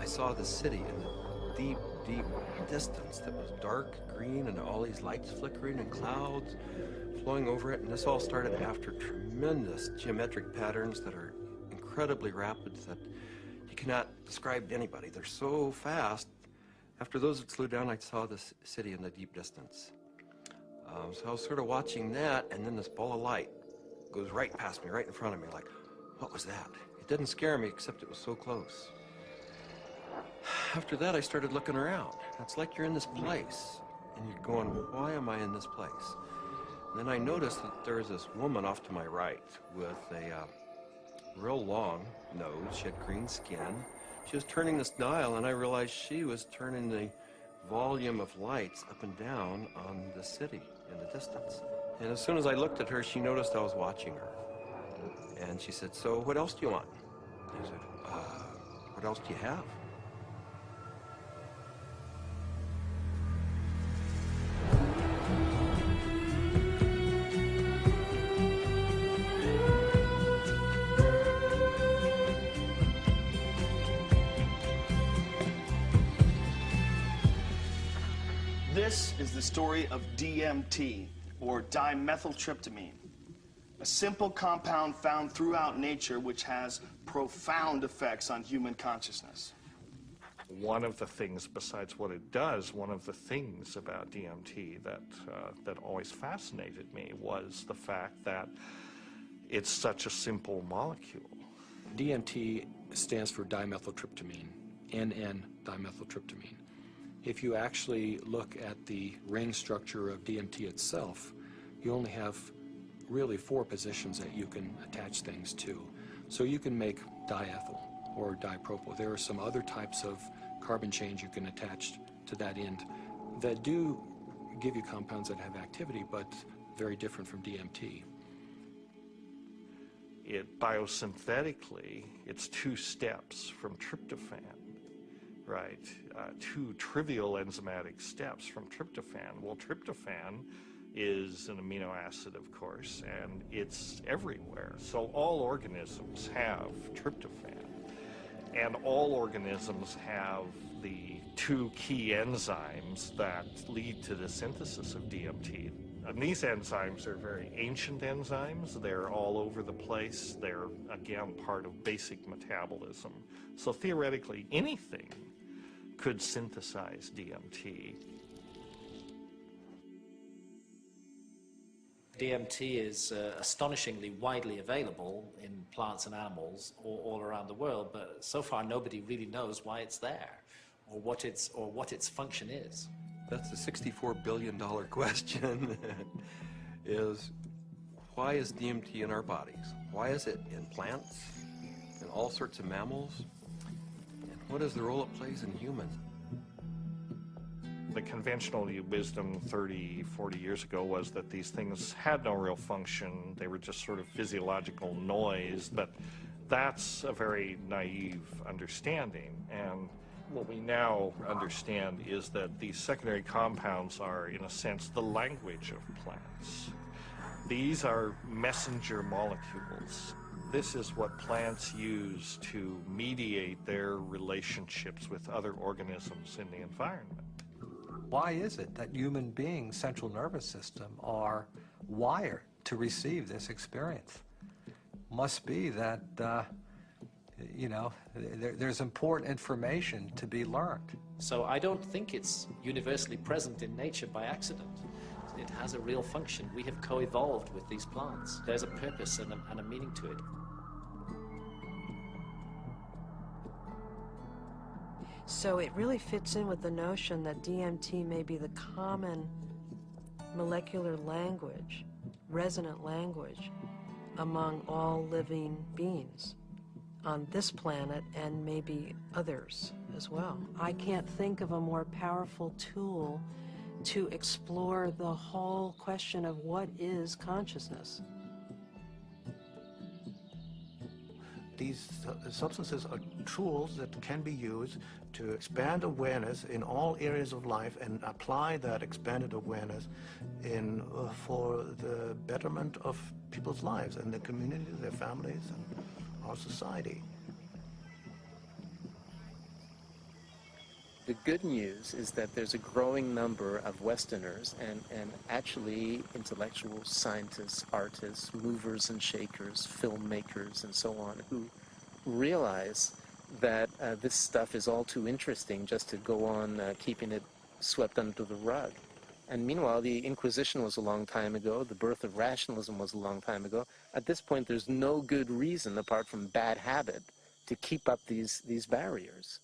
I saw the city in the deep, deep distance that was dark green and all these lights flickering and clouds flowing over it. And this all started after tremendous geometric patterns that are incredibly rapid that you cannot describe to anybody. They're so fast. After those had slowed down, I saw this city in the deep distance. So I was sort of watching that, and then this ball of light goes right past me, right in front of me, like, what was that? It didn't scare me, except it was so close. After that, I started looking around. It's like you're in this place, and you're going, why am I in this place? And then I noticed that there was this woman off to my right with a real long nose. She had green skin. She was turning this dial, and I realized she was turning the volume of lights up and down on the city in the distance. And as soon as I looked at her, she noticed I was watching her. And she said, so what else do you want? I said, what else do you have? This is the story of DMT, or dimethyltryptamine, a simple compound found throughout nature which has profound effects on human consciousness. One of the things, besides what it does, one of the things about DMT that always fascinated me was the fact that it's such a simple molecule. DMT stands for dimethyltryptamine, N-dimethyltryptamine. If you actually look at the ring structure of DMT itself, you only have really 4 positions that you can attach things to. So you can make diethyl or dipropyl. There are some other types of carbon chains you can attach to that end that do give you compounds that have activity, but very different from DMT. It biosynthetically, it's 2 steps from tryptophan, right? 2 trivial enzymatic steps from tryptophan. Well, tryptophan is an amino acid, of course, and it's everywhere. So all organisms have tryptophan, and all organisms have the 2 key enzymes that lead to the synthesis of DMT. And these enzymes are very ancient enzymes. They're all over the place. They're, again, part of basic metabolism. So theoretically, anything could synthesize DMT. DMT is astonishingly widely available in plants and animals all around the world, but so far nobody really knows why it's there or what its function is. That's the $64 billion question, is why is DMT in our bodies? Why is it in plants, in all sorts of mammals? And what is the role it plays in humans? The conventional wisdom 30, 40 years ago was that these things had no real function. They were just sort of physiological noise, but that's a very naive understanding. And what we now understand is that these secondary compounds are, in a sense, the language of plants. These are messenger molecules. This is what plants use to mediate their relationships with other organisms in the environment. Why is it that human beings' central nervous system are wired to receive this experience? Must be that, you know, there's important information to be learned. So I don't think it's universally present in nature by accident. It has a real function. We have co-evolved with these plants. There's a purpose and a meaning to it. So it really fits in with the notion that DMT may be the common molecular language, resonant language, among all living beings on this planet and maybe others as well. I can't think of a more powerful tool to explore the whole question of what is consciousness. these substances are tools that can be used to expand awareness in all areas of life and apply that expanded awareness in for the betterment of people's lives and their communities, their families, and our society. The good news is that there's a growing number of Westerners and actually intellectuals, scientists, artists, movers and shakers, filmmakers, and so on, who realize that this stuff is all too interesting just to go on keeping it swept under the rug. And meanwhile, the Inquisition was a long time ago, the birth of rationalism was a long time ago. At this point, there's no good reason, apart from bad habit, to keep up these barriers.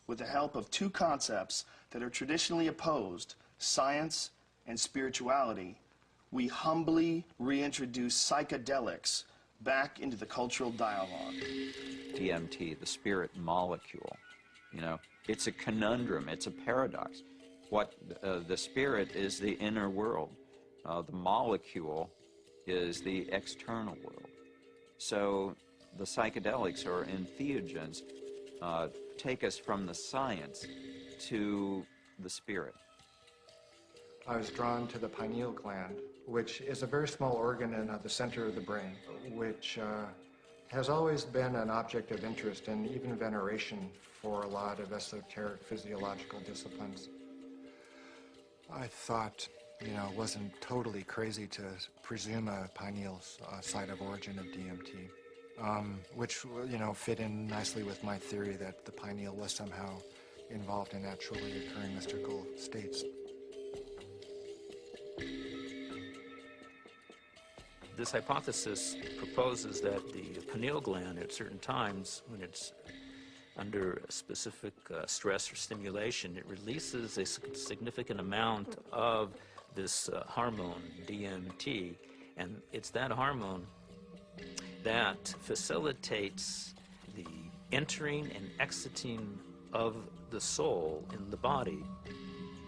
With the help of two concepts that are traditionally opposed, science and spirituality, we humbly reintroduce psychedelics back into the cultural dialogue. DMT, the spirit molecule, you know, it's a conundrum, it's a paradox. What the spirit is the inner world, the molecule is the external world. So the psychedelics or entheogens take us from the science to the spirit. I was drawn to the pineal gland, which is a very small organ in the center of the brain, which has always been an object of interest and even veneration for a lot of esoteric physiological disciplines. I thought, you know, it wasn't totally crazy to presume a pineal site of origin of DMT. Which, you know, fit in nicely with my theory that the pineal was somehow involved in naturally occurring mystical states. This hypothesis proposes that the pineal gland at certain times, when it's under a specific stress or stimulation, it releases a significant amount of this hormone, DMT, and it's that hormone that facilitates the entering and exiting of the soul in the body.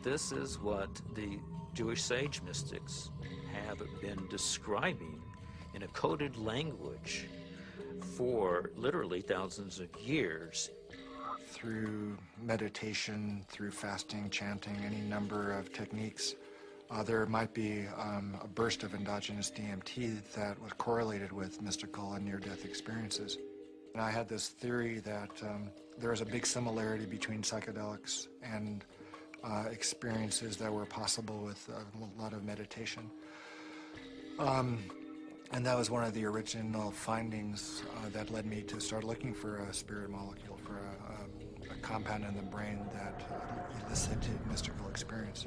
This is what the Jewish sage mystics have been describing in a coded language for literally thousands of years. Through meditation, through fasting, chanting, any number of techniques, there might be a burst of endogenous DMT that was correlated with mystical and near-death experiences. And I had this theory that there was a big similarity between psychedelics and experiences that were possible with a lot of meditation. And that was one of the original findings that led me to start looking for a spirit molecule, for a compound in the brain that elicited mystical experience.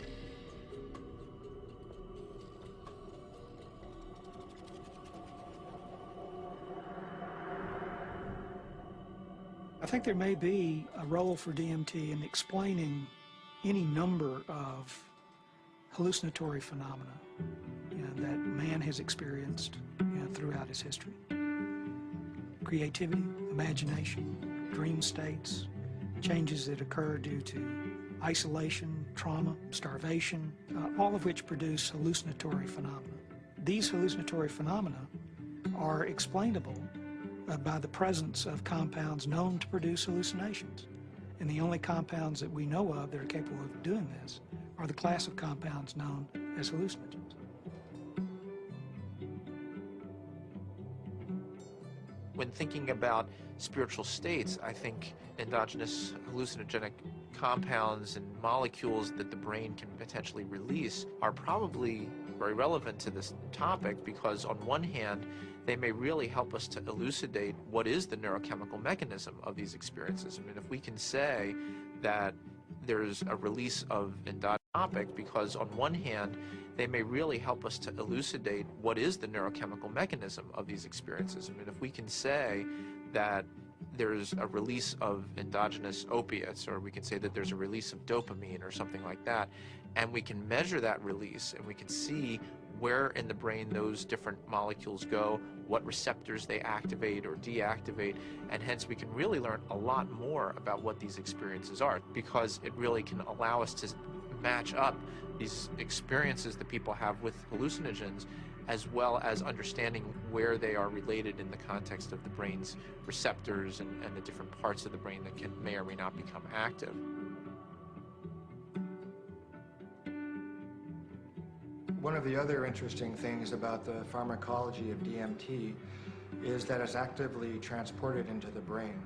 I think there may be a role for DMT in explaining any number of hallucinatory phenomena, you know, that man has experienced, you know, throughout his history. Creativity, imagination, dream states, changes that occur due to isolation, trauma, starvation, all of which produce hallucinatory phenomena. These hallucinatory phenomena are explainable by the presence of compounds known to produce hallucinations. And the only compounds that we know of that are capable of doing this are the class of compounds known as hallucinogens. When thinking about spiritual states, I think endogenous hallucinogenic compounds and molecules that the brain can potentially release are probably very relevant to this topic, because on one hand, they may really help us to elucidate what is the neurochemical mechanism of these experiences. I mean, if we can say that there's a release of endogenous topic, because on one hand, they may really help us to elucidate what is the neurochemical mechanism of these experiences. I mean, if we can say that there's a release of endogenous opiates, or we can say that there's a release of dopamine or something like that, and we can measure that release, and we can see where in the brain those different molecules go, what receptors they activate or deactivate, and hence we can really learn a lot more about what these experiences are, because it really can allow us to match up these experiences that people have with hallucinogens as well as understanding where they are related in the context of the brain's receptors and the different parts of the brain that may or may not become active. One of the other interesting things about the pharmacology of DMT is that it's actively transported into the brain.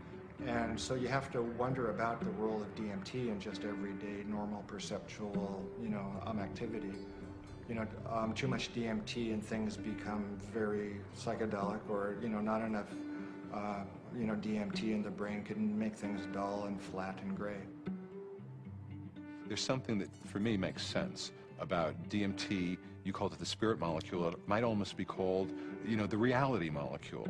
And so you have to wonder about the role of DMT in just everyday, normal, perceptual, activity. Too much DMT and things become very psychedelic, or, not enough, DMT in the brain can make things dull and flat and gray. There's something that, for me, makes sense about DMT. You called it the spirit molecule. It might almost be called, the reality molecule.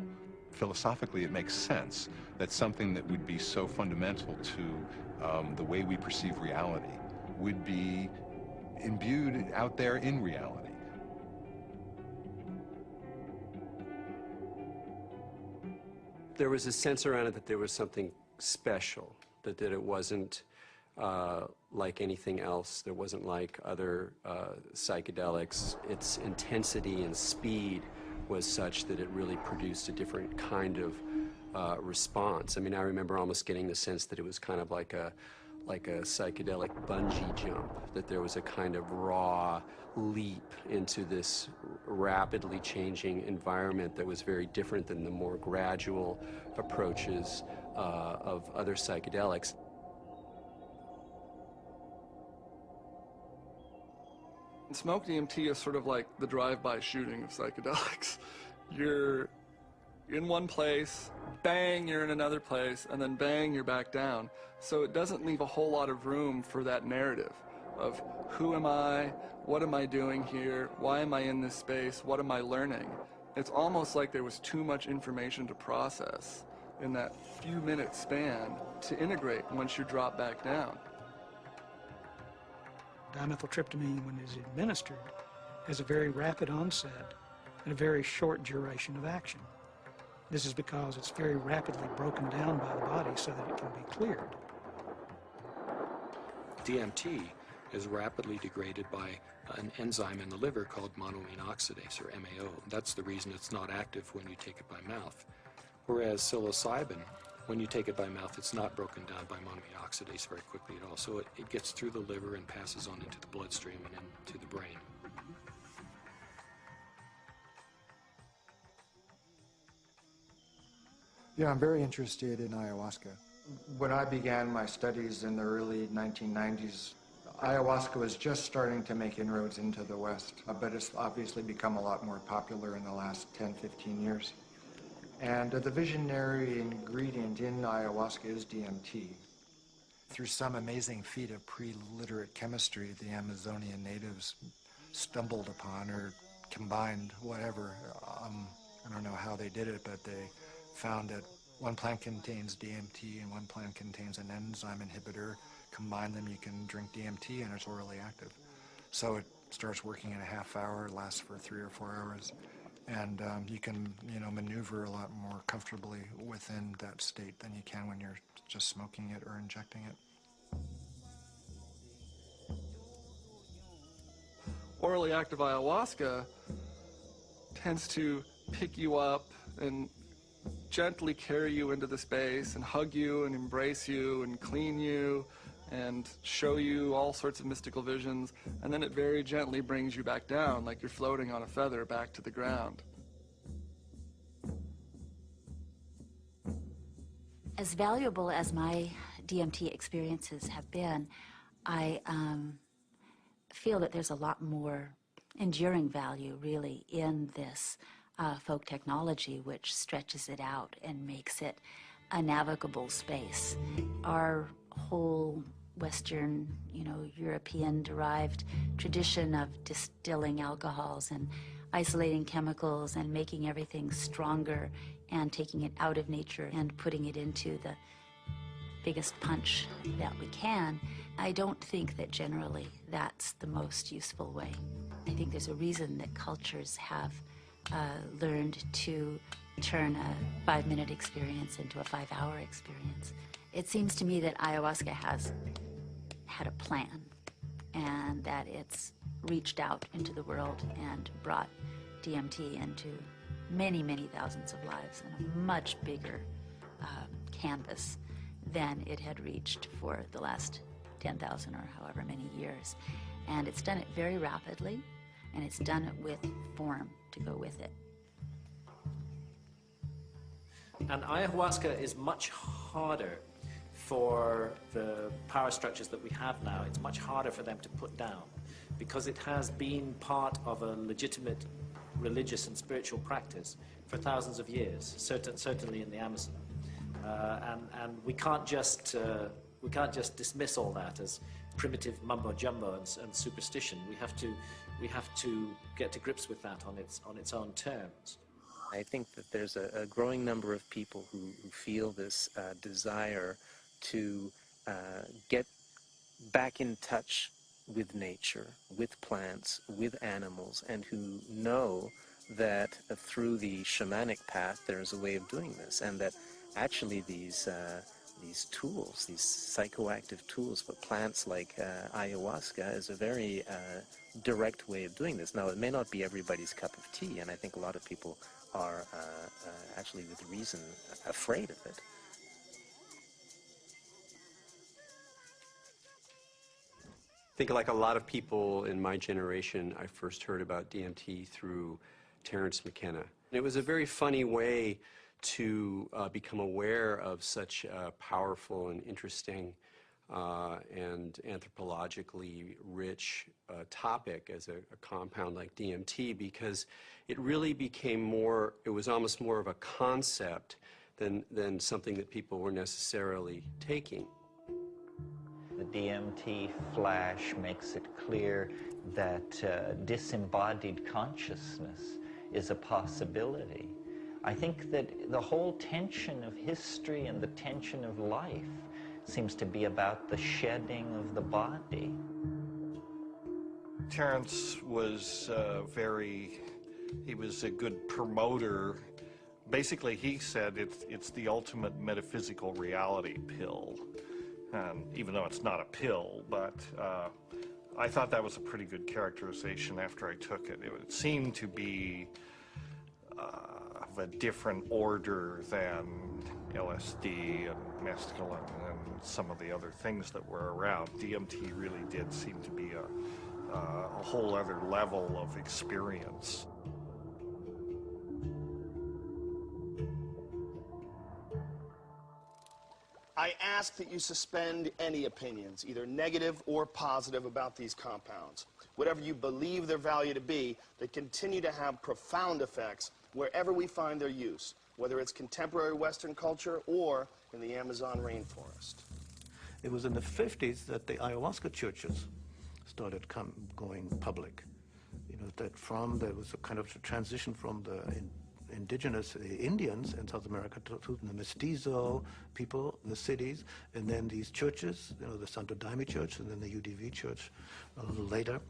Philosophically, it makes sense that something that would be so fundamental to the way we perceive reality would be imbued out there in reality. There was a sense around it that there was something special, that it wasn't like anything else. There wasn't like other psychedelics. Its intensity and speed was such that it really produced a different kind of response. I mean, I remember almost getting the sense that it was kind of like a psychedelic bungee jump, that there was a kind of raw leap into this rapidly changing environment that was very different than the more gradual approaches of other psychedelics. Smoke DMT is sort of like the drive-by shooting of psychedelics. You're in one place, bang, you're in another place, and then bang, you're back down. So it doesn't leave a whole lot of room for that narrative of who am I, what am I doing here, why am I in this space, what am I learning? It's almost like there was too much information to process in that few minute span to integrate once you drop back down. Dimethyltryptamine, when it's administered, has a very rapid onset and a very short duration of action. This is because it's very rapidly broken down by the body so that it can be cleared. DMT is rapidly degraded by an enzyme in the liver called monoamine oxidase, or MAO. That's the reason it's not active when you take it by mouth. Whereas psilocybin, when you take it by mouth, it's not broken down by monoamine oxidase very quickly at all. So it gets through the liver and passes on into the bloodstream and into the brain. Yeah, I'm very interested in ayahuasca. When I began my studies in the early 1990s, ayahuasca was just starting to make inroads into the West, but it's obviously become a lot more popular in the last 10, 15 years. And the visionary ingredient in ayahuasca is DMT. Through some amazing feat of pre-literate chemistry, the Amazonian natives stumbled upon or combined whatever. I don't know how they did it, but they found that one plant contains DMT and one plant contains an enzyme inhibitor. Combine them, you can drink DMT and it's orally active. So it starts working in a half hour, lasts for 3 or 4 hours. And you can, maneuver a lot more comfortably within that state than you can when you're just smoking it or injecting it. Orally active ayahuasca tends to pick you up and gently carry you into the space and hug you and embrace you and clean you and show you all sorts of mystical visions, and then it very gently brings you back down like you're floating on a feather back to the ground. As valuable as my DMT experiences have been, I feel that there's a lot more enduring value, really, in this folk technology, which stretches it out and makes it a navigable space. Our whole Western, European-derived tradition of distilling alcohols and isolating chemicals and making everything stronger and taking it out of nature and putting it into the biggest punch that we can, I don't think that generally that's the most useful way. I think there's a reason that cultures have learned to turn a 5-minute experience into a 5-hour experience. It seems to me that ayahuasca has had a plan, and that it's reached out into the world and brought DMT into many, many thousands of lives on a much bigger canvas than it had reached for the last 10,000 or however many years. And it's done it very rapidly, and it's done it with form to go with it. And ayahuasca is much harder for the power structures that we have now. It's much harder for them to put down because it has been part of a legitimate religious and spiritual practice for thousands of years, certainly in the Amazon. And we can't just dismiss all that as primitive mumbo jumbo and superstition. We have to get to grips with that on its own terms. I think that there's a growing number of people who feel this desire to get back in touch with nature, with plants, with animals, and who know that through the shamanic path there's a way of doing this, and that actually these tools, these psychoactive tools for plants like ayahuasca is a very direct way of doing this. Now, it may not be everybody's cup of tea, and I think a lot of people are actually with reason afraid of it. I think like a lot of people in my generation, I first heard about DMT through Terence McKenna. It was a very funny way to become aware of such a powerful and interesting and anthropologically rich topic as a compound like DMT, because it really became more, it was almost more of a concept than something that people were necessarily taking. The DMT flash makes it clear that disembodied consciousness is a possibility. I think that the whole tension of history and the tension of life seems to be about the shedding of the body. Terence was he was a good promoter. Basically, he said it's the ultimate metaphysical reality pill. Even though it's not a pill, but I thought that was a pretty good characterization after I took it. It seemed to be of a different order than LSD and mescaline and some of the other things that were around. DMT really did seem to be a whole other level of experience. I ask that you suspend any opinions, either negative or positive, about these compounds. Whatever you believe their value to be, they continue to have profound effects wherever we find their use, whether it's contemporary Western culture or in the Amazon rainforest. It was in the 50s that the ayahuasca churches started going public. You know, that there was a kind of transition from the indigenous Indians in South America to the mestizo people in the cities, and then these churches, you know, the Santo Daime Church and then the UDV Church a little later,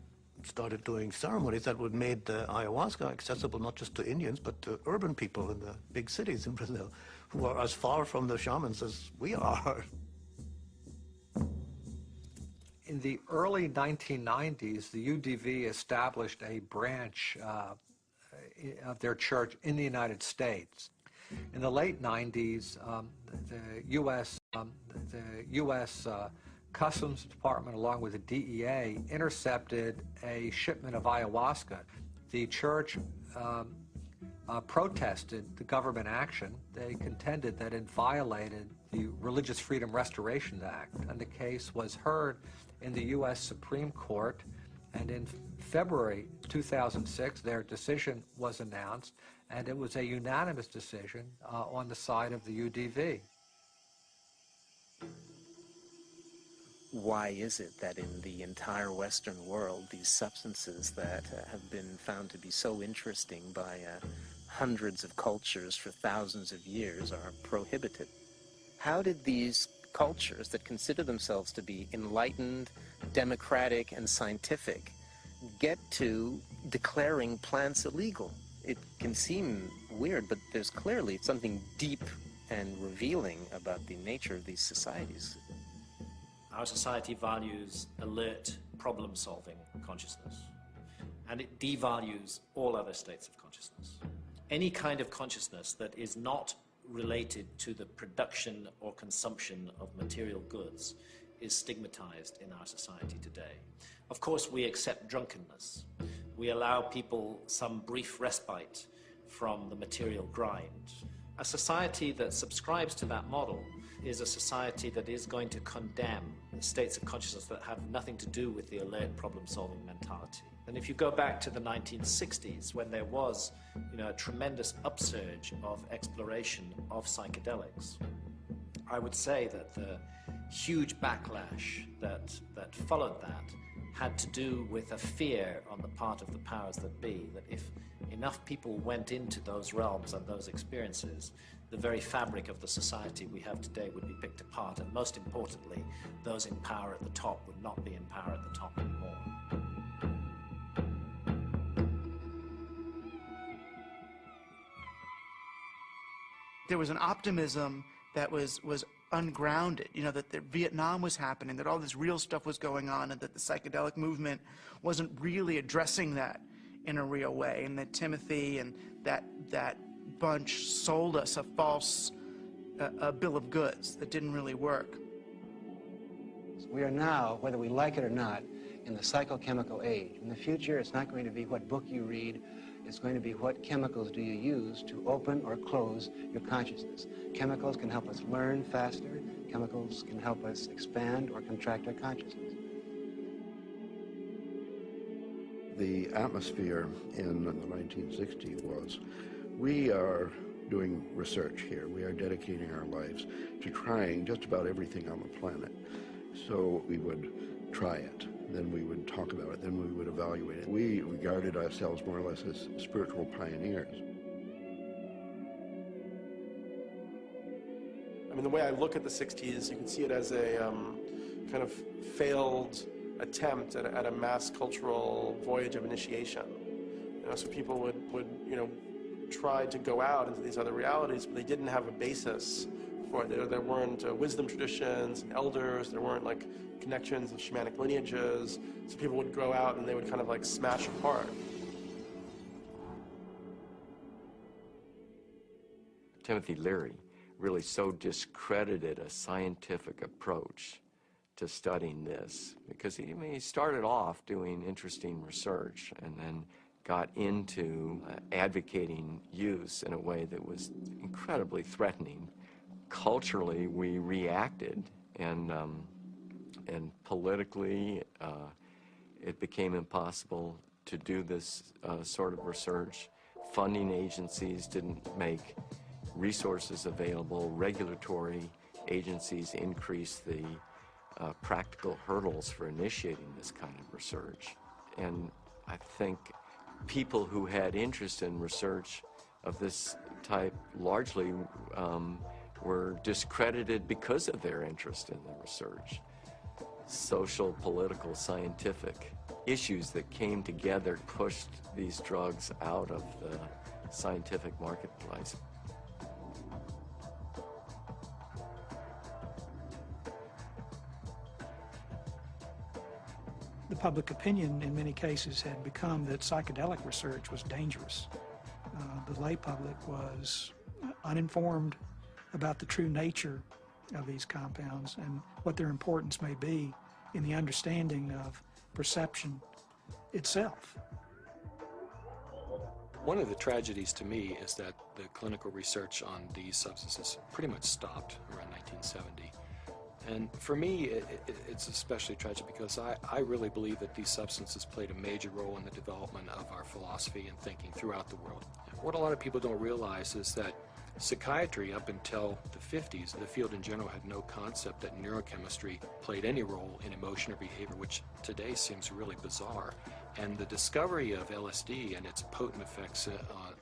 started doing ceremonies that would made the ayahuasca accessible not just to Indians but to urban people in the big cities in Brazil, who are as far from the shamans as we are. In the early 1990s, the UDV established a branch of their church in the United States. In the late 90s, the U.S. Customs Department, along with the DEA, intercepted a shipment of ayahuasca. The church protested the government action. They contended that it violated the Religious Freedom Restoration Act, and the case was heard in the U.S. Supreme Court. And in February 2006, their decision was announced, and it was a unanimous decision on the side of the UDV. Why is it that in the entire Western world, these substances that have been found to be so interesting by hundreds of cultures for thousands of years are prohibited? How did these cultures that consider themselves to be enlightened, democratic, and scientific get to declaring plants illegal? It can seem weird, but there's clearly something deep and revealing about the nature of these societies. Our society values alert, problem-solving consciousness. and it devalues all other states of consciousness. Any kind of consciousness that is not related to the production or consumption of material goods is stigmatized in our society today. Of course, we accept drunkenness. We allow people some brief respite from the material grind. A society that subscribes to that model is a society that is going to condemn states of consciousness that have nothing to do with the alert problem-solving mentality. And if you go back to the 1960s, when there was, a tremendous upsurge of exploration of psychedelics, I would say that the huge backlash that followed that had to do with a fear on the part of the powers that be, that if enough people went into those realms and those experiences, the very fabric of the society we have today would be picked apart, and most importantly, those in power at the top would not be in power at the top anymore. There was an optimism that was ungrounded, that Vietnam was happening, that all this real stuff was going on, and that the psychedelic movement wasn't really addressing that in a real way, and that Timothy and that bunch sold us a false bill of goods that didn't really work. We are now, whether we like it or not, in the psychochemical age. In the future, it's not going to be what book you read. It's going to be what chemicals do you use to open or close your consciousness. Chemicals can help us learn faster. Chemicals can help us expand or contract our consciousness. The atmosphere in the 1960s was, we are doing research here. We are dedicating our lives to trying just about everything on the planet. So we would try it. Then we would talk about it, then we would evaluate it. We regarded ourselves more or less as spiritual pioneers. I mean, the way I look at the 60s, you can see it as a kind of failed attempt at a mass cultural voyage of initiation. So people would try to go out into these other realities, but they didn't have a basis for it. There weren't wisdom traditions and elders, there weren't like connections of shamanic lineages, so people would go out and they would kind of like smash apart. Timothy Leary really so discredited a scientific approach to studying this, because he started off doing interesting research and then got into advocating use in a way that was incredibly threatening. Culturally, we reacted, and politically, it became impossible to do this sort of research. Funding agencies didn't make resources available. Regulatory agencies increased the practical hurdles for initiating this kind of research. And I think people who had interest in research of this type largely were discredited because of their interest in the research. Social, political, scientific issues that came together pushed these drugs out of the scientific marketplace. The public opinion in many cases had become that psychedelic research was dangerous. The lay public was uninformed about the true nature of these compounds and what their importance may be in the understanding of perception itself. One of the tragedies to me is that the clinical research on these substances pretty much stopped around 1970. And for me, it's especially tragic because I really believe that these substances played a major role in the development of our philosophy and thinking throughout the world. What a lot of people don't realize is that psychiatry, up until the 50s, the field in general had no concept that neurochemistry played any role in emotion or behavior, which today seems really bizarre. And the discovery of LSD and its potent effects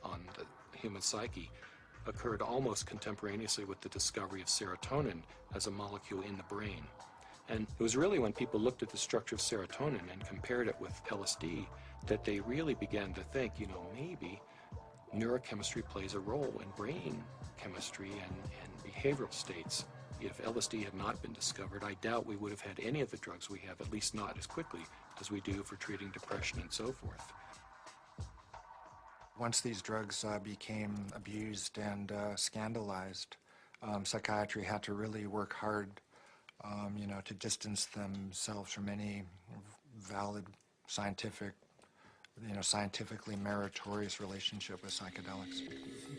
on the human psyche occurred almost contemporaneously with the discovery of serotonin as a molecule in the brain. And it was really when people looked at the structure of serotonin and compared it with LSD that they really began to think, maybe neurochemistry plays a role in brain chemistry and behavioral states. If LSD had not been discovered, I doubt we would have had any of the drugs we have, at least not as quickly as we do for treating depression and so forth. Once these drugs became abused and scandalized, psychiatry had to really work hard, to distance themselves from any valid scientifically meritorious relationship with psychedelics.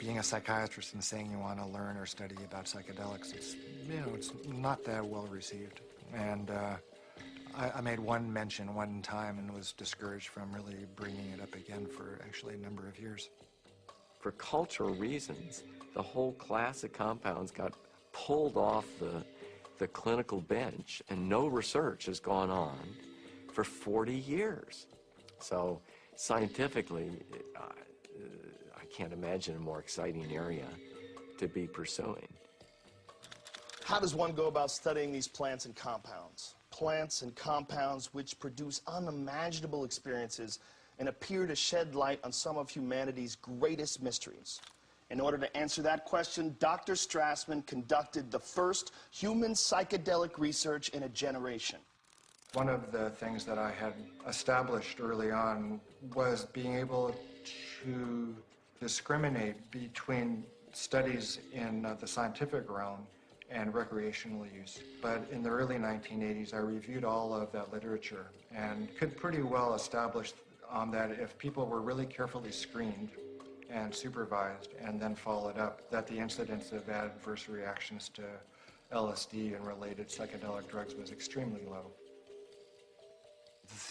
Being a psychiatrist and saying you want to learn or study about psychedelics, it's not that well received. And I made one mention one time and was discouraged from really bringing it up again for actually a number of years. For cultural reasons, the whole class of compounds got pulled off the clinical bench, and no research has gone on for 40 years. So scientifically, I can't imagine a more exciting area to be pursuing. How does one go about studying these plants and compounds? Plants and compounds which produce unimaginable experiences and appear to shed light on some of humanity's greatest mysteries. In order to answer that question, Dr. Strassman conducted the first human psychedelic research in a generation. One of the things that I had established early on was being able to discriminate between studies in the scientific realm and recreational use. But in the early 1980s, I reviewed all of that literature and could pretty well establish that if people were really carefully screened and supervised and then followed up, that the incidence of adverse reactions to LSD and related psychedelic drugs was extremely low.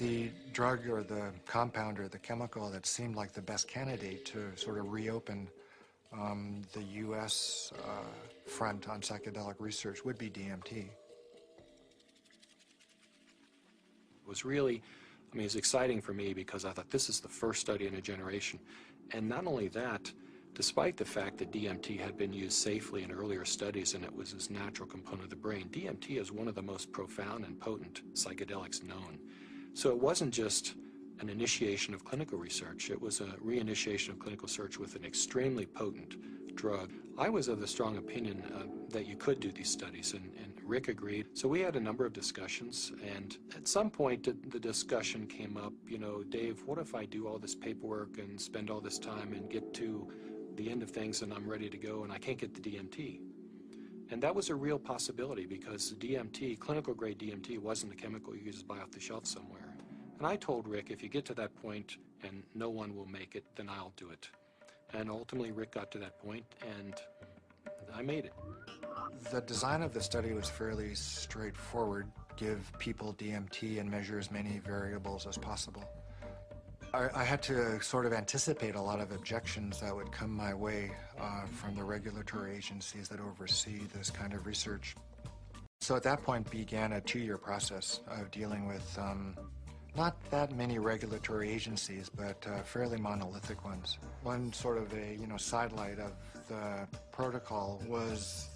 The drug or the compound or the chemical that seemed like the best candidate to sort of reopen the U.S. Front on psychedelic research would be DMT. It was really, it was exciting for me because I thought this is the first study in a generation. And not only that, despite the fact that DMT had been used safely in earlier studies and it was this natural component of the brain, DMT is one of the most profound and potent psychedelics known. So it wasn't just an initiation of clinical research, it was a reinitiation of clinical research with an extremely potent drug. I was of the strong opinion that you could do these studies, and Rick agreed. So we had a number of discussions, and at some point the discussion came up, Dave, what if I do all this paperwork and spend all this time and get to the end of things and I'm ready to go and I can't get the DMT? And that was a real possibility because DMT, clinical grade DMT, wasn't a chemical you just buy off the shelf somewhere. And I told Rick, if you get to that point and no one will make it, then I'll do it. And ultimately Rick got to that point and I made it. The design of the study was fairly straightforward. Give people DMT and measure as many variables as possible. I had to sort of anticipate a lot of objections that would come my way from the regulatory agencies that oversee this kind of research. So at that point began a 2-year process of dealing with not that many regulatory agencies, but fairly monolithic ones. One sort of a sidelight of the protocol was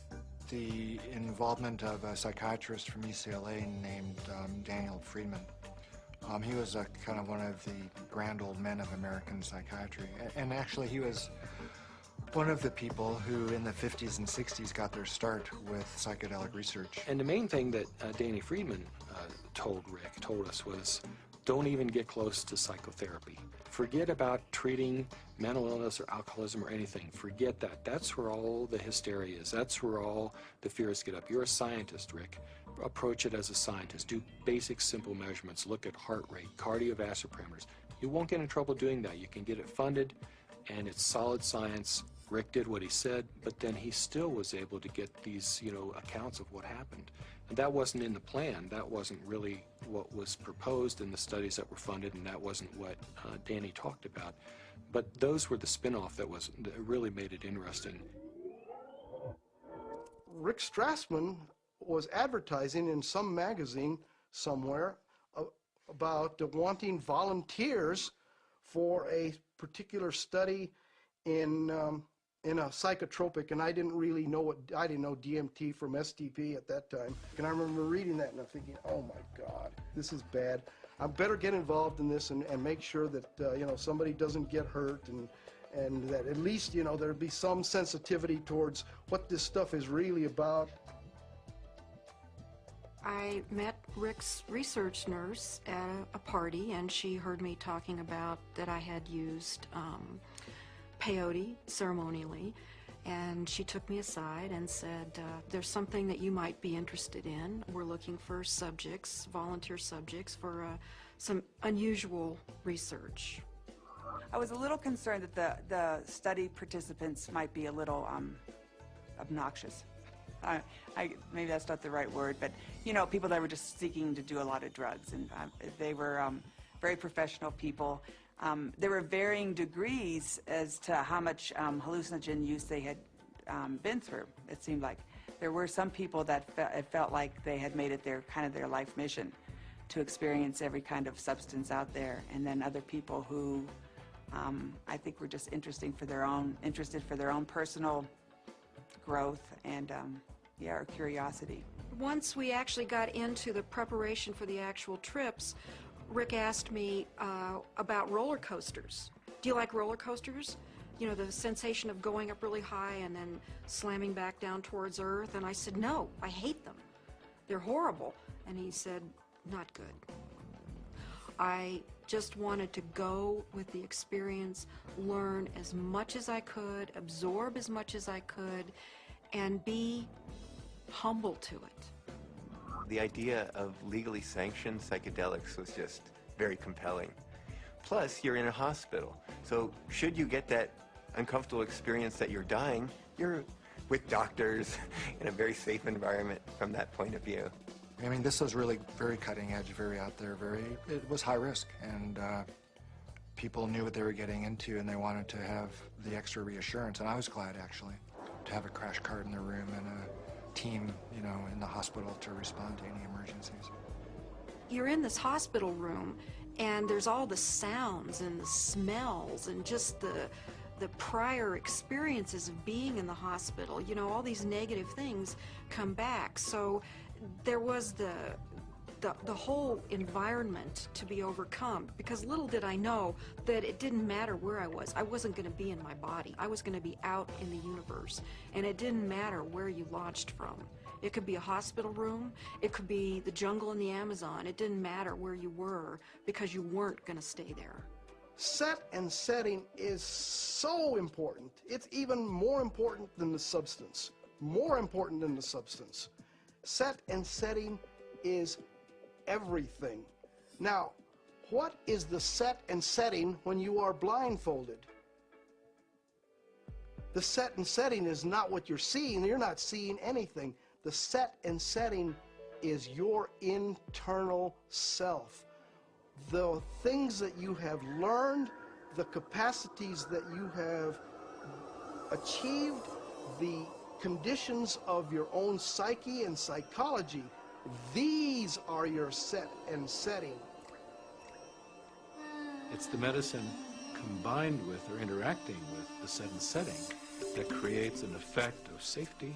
the involvement of a psychiatrist from UCLA named Daniel Friedman. He was kind of one of the grand old men of American psychiatry. And actually he was one of the people who in the 50s and 60s got their start with psychedelic research. And the main thing that Danny Friedman told us was, don't even get close to psychotherapy. Forget about treating mental illness or alcoholism or anything. Forget that. That's where all the hysteria is. That's where all the fears get up. You're a scientist, Rick. Approach it as a scientist. Do basic, simple measurements. Look at heart rate, cardiovascular parameters. You won't get in trouble doing that. You can get it funded, and it's solid science. Rick did what he said, but then he still was able to get these, accounts of what happened. And that wasn't in the plan. That wasn't really what was proposed in the studies that were funded, and that wasn't what Danny talked about. But those were the spin-off that really made it interesting. Rick Strassman was advertising in some magazine somewhere about wanting volunteers for a particular study in a psychotropic, and I didn't really know I didn't know DMT from STP at that time. And I remember reading that and I'm thinking, oh my God, this is bad. I better get involved in this and make sure that somebody doesn't get hurt, and that at least there'll be some sensitivity towards what this stuff is really about. I met Rick's research nurse at a party, and she heard me talking about that I had used peyote ceremonially, and she took me aside and said, there's something that you might be interested in. We're looking for subjects, volunteer subjects, for some unusual research. I was a little concerned that the study participants might be a little obnoxious. Maybe that's not the right word, but you know, people that were just seeking to do a lot of drugs, and they were very professional people. There were varying degrees as to how much hallucinogen use they had been through. It seemed like there were some people that it felt like they had made it kind of their life mission to experience every kind of substance out there, and then other people who I think were just interested for their own personal growth and or curiosity. Once we actually got into the preparation for the actual trips, Rick asked me about roller coasters. Do you like roller coasters? You know, the sensation of going up really high and then slamming back down towards Earth. And I said, no, I hate them. They're horrible. And he said, not good. I just wanted to go with the experience, learn as much as I could, absorb as much as I could, and be humble to it. The idea of legally sanctioned psychedelics was just very compelling. Plus, you're in a hospital, so should you get that uncomfortable experience that you're dying, you're with doctors in a very safe environment from that point of view. I mean, this was really very cutting edge, very out there, it was high risk, and people knew what they were getting into, and they wanted to have the extra reassurance, and I was glad, actually, to have a crash cart in the room and a team, you know, in the hospital to respond to any emergencies. You're in this hospital room, and there's all the sounds and the smells and just the prior experiences of being in the hospital. You know, all these negative things come back. So there was the whole environment to be overcome, because little did I know that it didn't matter where I was. I wasn't going to be in my body. I was going to be out in the universe, and it didn't matter where you launched from. It could be a hospital room, it could be the jungle in the Amazon. It didn't matter where you were, because you weren't going to stay there. Set and setting is so important. It's even more important than the substance. More important than the substance. Set and setting is everything. Now, what is the set and setting when you are blindfolded? The set and setting is not what you're seeing. You're not seeing anything. The set and setting is your internal self. The things that you have learned, the capacities that you have achieved, the conditions of your own psyche and psychology, these are your set and setting. It's the medicine combined with or interacting with the set and setting that creates an effect of safety,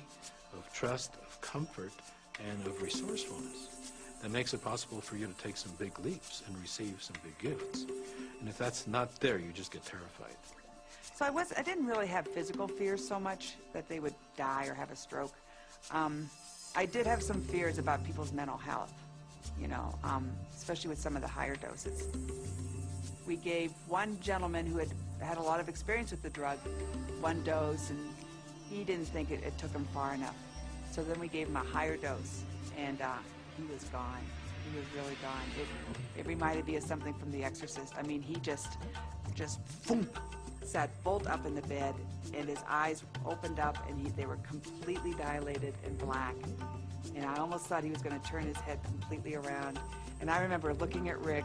of trust, of comfort, and of resourcefulness that makes it possible for you to take some big leaps and receive some big gifts. And if that's not there, you just get terrified. So I didn't really have physical fears so much that they would die or have a stroke. I did have some fears about people's mental health, you know, especially with some of the higher doses. We gave one gentleman who had a lot of experience with the drug one dose, and he didn't think it took him far enough. So then we gave him a higher dose, and he was gone. He was really gone. It reminded me of something from The Exorcist. I mean, he just boom, sat bolt up in the bed, and his eyes opened up, and they were completely dilated and black. And I almost thought he was going to turn his head completely around. And I remember looking at Rick,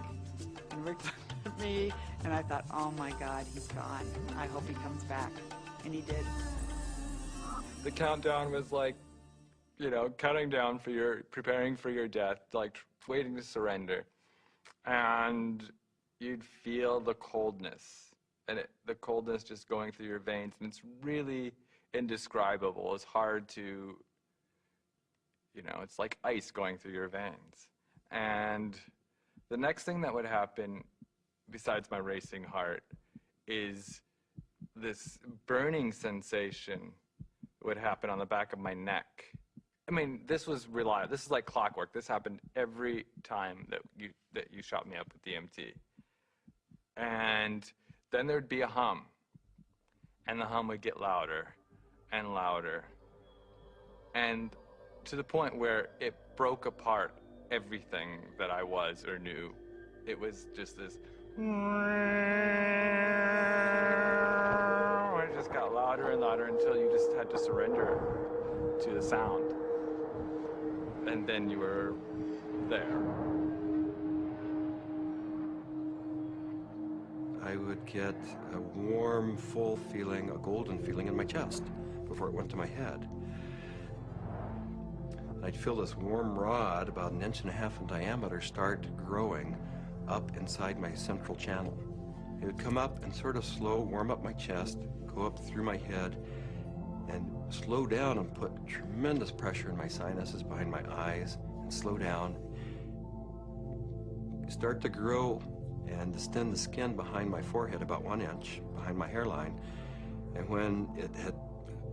and Rick looked at me, and I thought, oh my God, he's gone. I hope he comes back. And he did. The countdown was like, you know, counting down for preparing for your death, like waiting to surrender. And you'd feel the coldness, and the coldness just going through your veins, and it's really indescribable. It's hard to, you know, it's like ice going through your veins. And the next thing that would happen, besides my racing heart, is this burning sensation would happen on the back of my neck. I mean, this was reliable. This is like clockwork. This happened every time that you shot me up with DMT. And then there'd be a hum. and the hum would get louder and louder, and to the point where it broke apart everything that I was or knew. It was just this, it just got louder and louder until you just had to surrender to the sound. And then you were there. I would get a warm, full feeling, a golden feeling in my chest before it went to my head. I'd feel this warm rod, about 1.5 inches in diameter, start growing up inside my central channel. It would come up and sort of slow, warm up my chest, go up through my head, and slow down and put tremendous pressure in my sinuses behind my eyes, and slow down. Start to grow and distend the skin behind my forehead about 1 inch, behind my hairline. And when it had,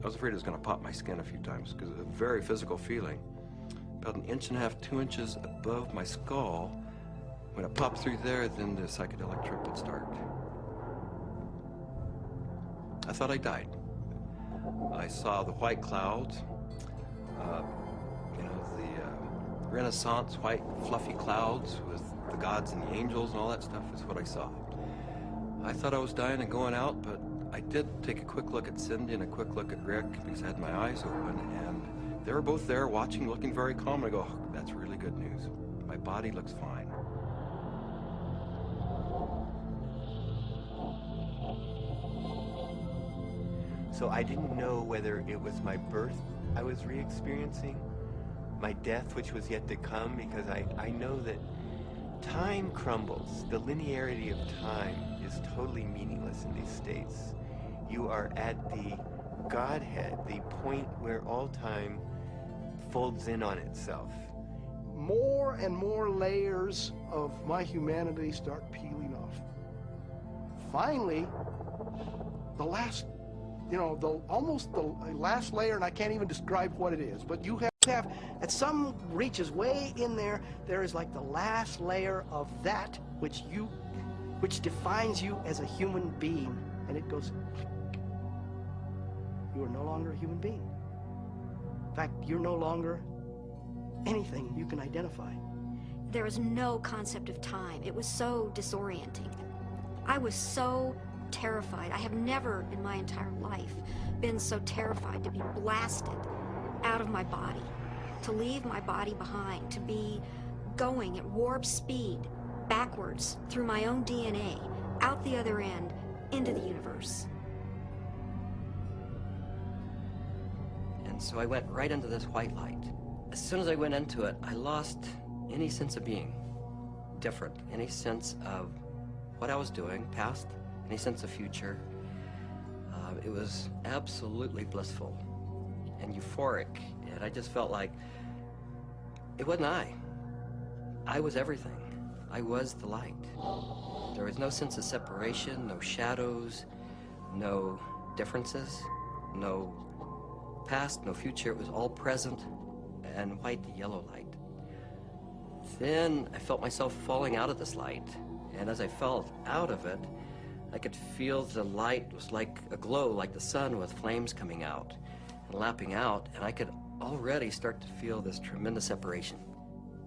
I was afraid it was going to pop my skin a few times because it was a very physical feeling. About 1.5 inches, 2 inches above my skull, when it popped through there, then the psychedelic trip would start. I thought I died. I saw the white clouds, you know, the Renaissance white fluffy clouds with the gods and the angels and all that stuff is what I saw. I thought I was dying and going out, but I did take a quick look at Cindy and a quick look at Rick because I had my eyes open, and they were both there watching, looking very calm. And I go, oh, that's really good news. My body looks fine. So I didn't know whether it was my birth I was re-experiencing, my death which was yet to come, because I know that time crumbles. The linearity of time is totally meaningless in these states. You are at the Godhead, the point where all time folds in on itself. More and more layers of my humanity start peeling off. Finally, the last, you know, almost the last layer, and I can't even describe what it is, but you have at some reaches way in there, there is like the last layer of that which defines you as a human being, and it goes click. You are no longer a human being. In fact, you're no longer anything you can identify. There was no concept of time. It was so disorienting. I was so terrified. I have never in my entire life been so terrified to be blasted out of my body, to leave my body behind, to be going at warp speed backwards through my own DNA, out the other end, into the universe. And so I went right into this white light. As soon as I went into it, I lost any sense of being different, any sense of what I was doing, past, any sense of future. It was absolutely blissful and euphoric, and I just felt like it wasn't I. I was everything. I was the light. There was no sense of separation, no shadows, no differences, no past, no future. It was all present and white to yellow light. Then I felt myself falling out of this light, and as I fell out of it, I could feel the light was like a glow, like the sun with flames coming out and lapping out, and I could already start to feel this tremendous separation.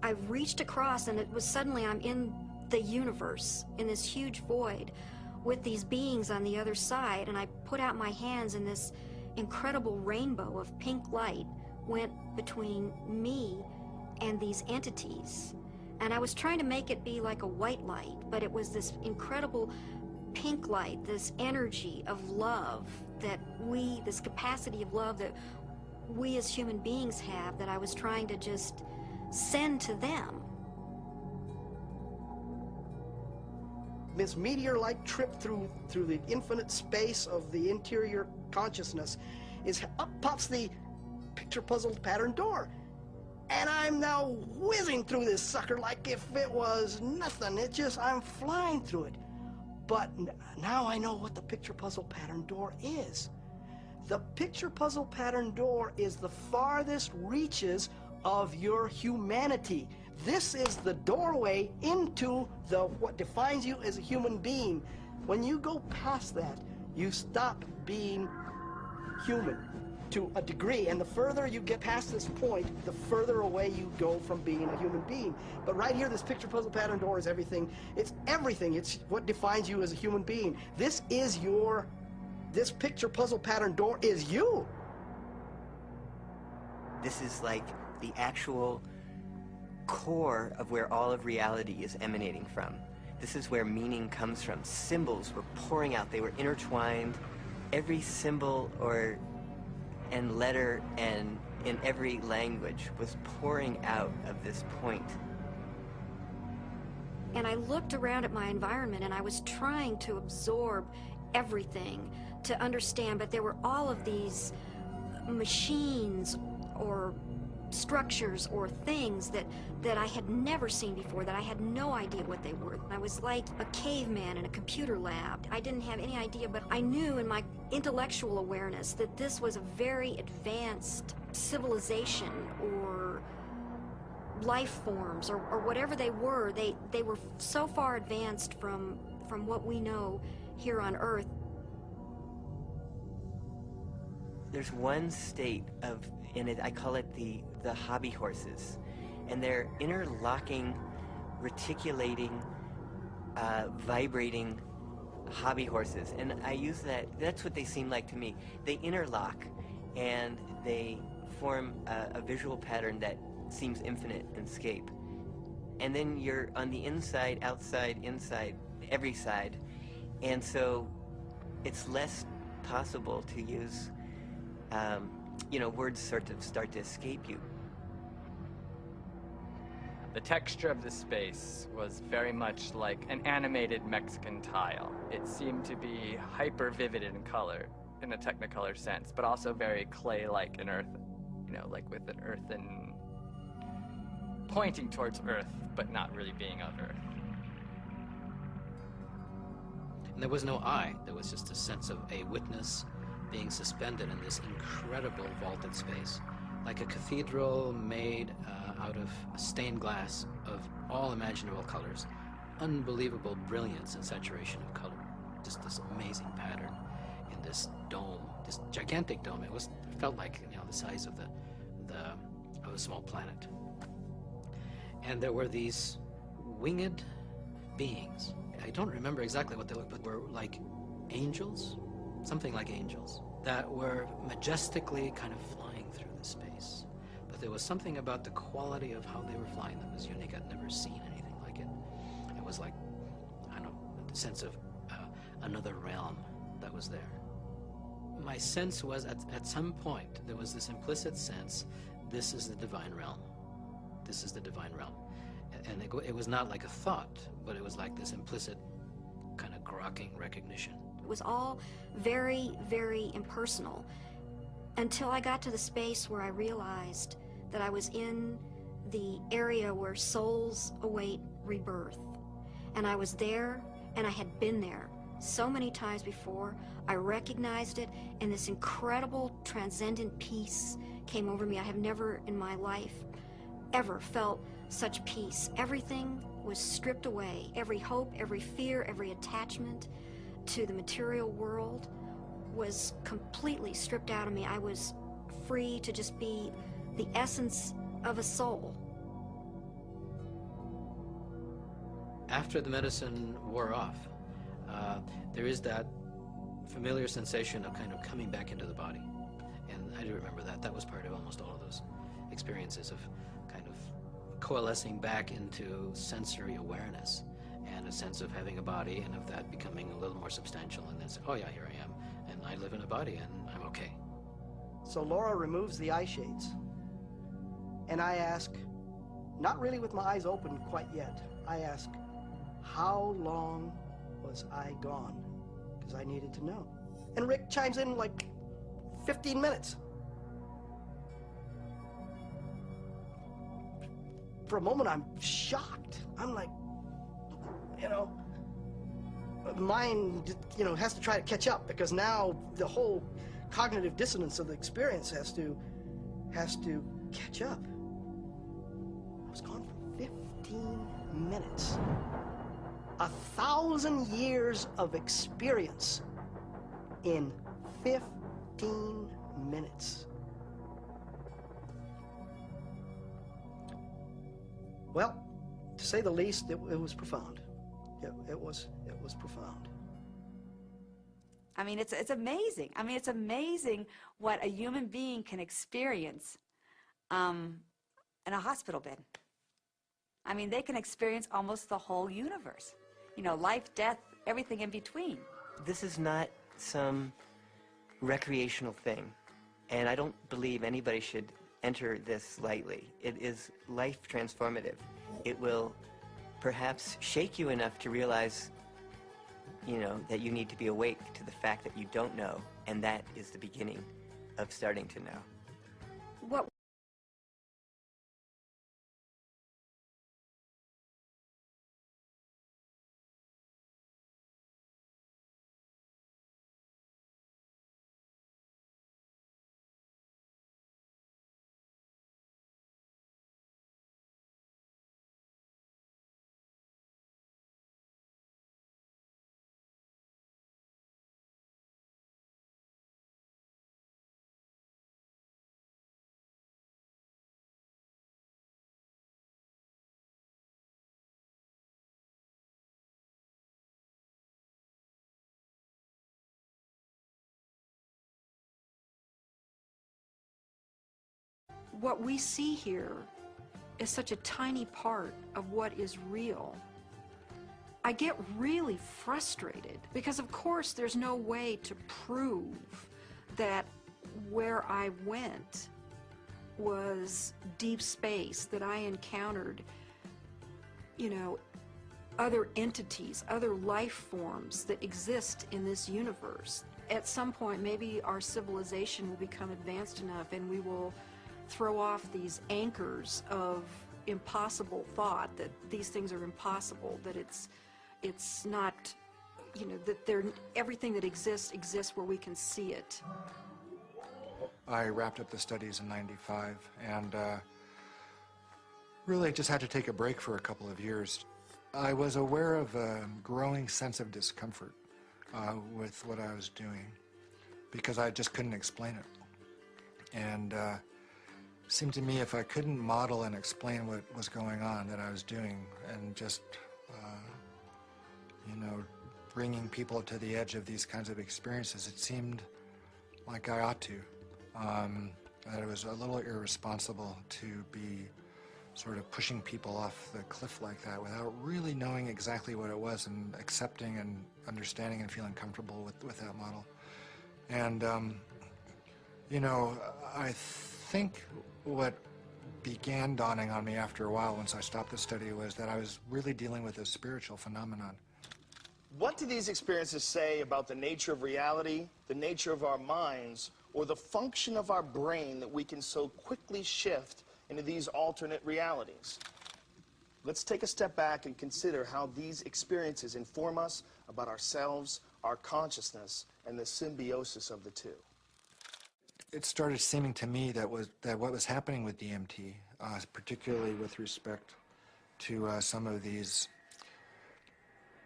I reached across, and it was suddenly I'm in the universe, in this huge void, with these beings on the other side, and I put out my hands, and this incredible rainbow of pink light went between me and these entities. And I was trying to make it be like a white light, but it was this incredible pink light, this energy of love that this capacity of love that we as human beings have, that I was trying to just send to them. This meteor-like trip through the infinite space of the interior consciousness is up pops the picture puzzle pattern door. And I'm now whizzing through this sucker like if it was nothing. It just, I'm flying through it. But now I know what the picture puzzle pattern door is. The picture puzzle pattern door is the farthest reaches of your humanity. This is the doorway into what defines you as a human being. When you go past that, You stop being human to a degree, and the further you get past this point, the further away you go from being a human being. But right here, this picture puzzle pattern door is everything. It's everything. It's what defines you as a human being. This picture puzzle pattern door is you. This is like the actual core of where all of reality is emanating from. This is where meaning comes from. Symbols were pouring out. They were intertwined. Every symbol and letter and in every language was pouring out of this point. And I looked around at my environment and I was trying to absorb everything, to understand, but there were all of these machines or structures or things that I had never seen before, that I had no idea what they were. I was like a caveman in a computer lab. I didn't have any idea, but I knew in my intellectual awareness that this was a very advanced civilization or life forms or whatever they were. They were so far advanced from what we know here on Earth. There's one state of, I call it the hobby horses, and they're interlocking, reticulating, vibrating hobby horses, and I use that's what they seem like to me. They interlock, and they form a visual pattern that seems infinite and scape. And then you're on the inside, outside, inside, every side, and so it's less possible to use words sort of start to escape you. The texture of the space was very much like an animated Mexican tile. It seemed to be hyper vivid in color, in a Technicolor sense, but also very clay-like and earth, like with an earthen, pointing towards earth, but not really being of earth. And there was no I. There was just a sense of a witness being suspended in this incredible vaulted space, like a cathedral made out of stained glass of all imaginable colors, unbelievable brilliance and saturation of color, just this amazing pattern in this dome, this gigantic dome. It felt like the size of a small planet. And there were these winged beings. I don't remember exactly what they looked, but were like angels. Something like angels that were majestically kind of flying through the space. But there was something about the quality of how they were flying that was unique. I'd never seen anything like it. It was like, I don't know, a sense of another realm that was there. My sense was at some point there was this implicit sense, this is the divine realm. This is the divine realm. And it was not like a thought, but it was like this implicit kind of grokking recognition. It was all very, very impersonal until I got to the space where I realized that I was in the area where souls await rebirth. And I was there, and I had been there so many times before. I recognized it, and this incredible transcendent peace came over me. I have never in my life ever felt such peace. Everything was stripped away. Every hope, every fear, every attachment to the material world was completely stripped out of me. I was free to just be the essence of a soul. After the medicine wore off, there is that familiar sensation of kind of coming back into the body. And I do remember that. That was part of almost all of those experiences of kind of coalescing back into sensory awareness and a sense of having a body and of that becoming a little more substantial, and then say, oh yeah, here I am, and I live in a body and I'm okay. So Laura removes the eye shades, and I ask, not really with my eyes open quite yet, I ask, how long was I gone? Because I needed to know. And Rick chimes in like 15 minutes. For a moment, I'm shocked. I'm like, mind, has to try to catch up, because now the whole cognitive dissonance of the experience has to catch up. I was gone for 15 minutes. 1,000 years of experience in 15 minutes. Well, to say the least, it was profound. It was profound. I mean, it's amazing. I mean, it's amazing what a human being can experience in a hospital bed. I mean, they can experience almost the whole universe. You know, life, death, everything in between. This is not some recreational thing, and I don't believe anybody should enter this lightly. It is life transformative. It will perhaps shake you enough to realize, you know, that you need to be awake to the fact that you don't know, and that is the beginning of starting to know. What what we see here is such a tiny part of what is real. I get really frustrated because, of course, there's no way to prove that where I went was deep space, that I encountered, you know, other entities, other life forms that exist in this universe. At some point, maybe our civilization will become advanced enough and we will throw off these anchors of impossible thought, that these things are impossible, that it's not, you know, that everything that exists where we can see it. I wrapped up the studies in '95 and really just had to take a break for a couple of years. I was aware of a growing sense of discomfort with what I was doing because I just couldn't explain it. And it seemed to me if I couldn't model and explain what was going on that I was doing and just, you know, bringing people to the edge of these kinds of experiences, it seemed like I ought to. That it was a little irresponsible to be sort of pushing people off the cliff like that without really knowing exactly what it was and accepting and understanding and feeling comfortable with that model. And, you know, I think what began dawning on me after a while once I stopped the study was that I was really dealing with a spiritual phenomenon. What do these experiences say about the nature of reality, the nature of our minds, or the function of our brain that we can so quickly shift into these alternate realities? Let's take a step back and consider how these experiences inform us about ourselves, our consciousness, and the symbiosis of the two. It started seeming to me that what was happening with DMT, particularly with respect to some of these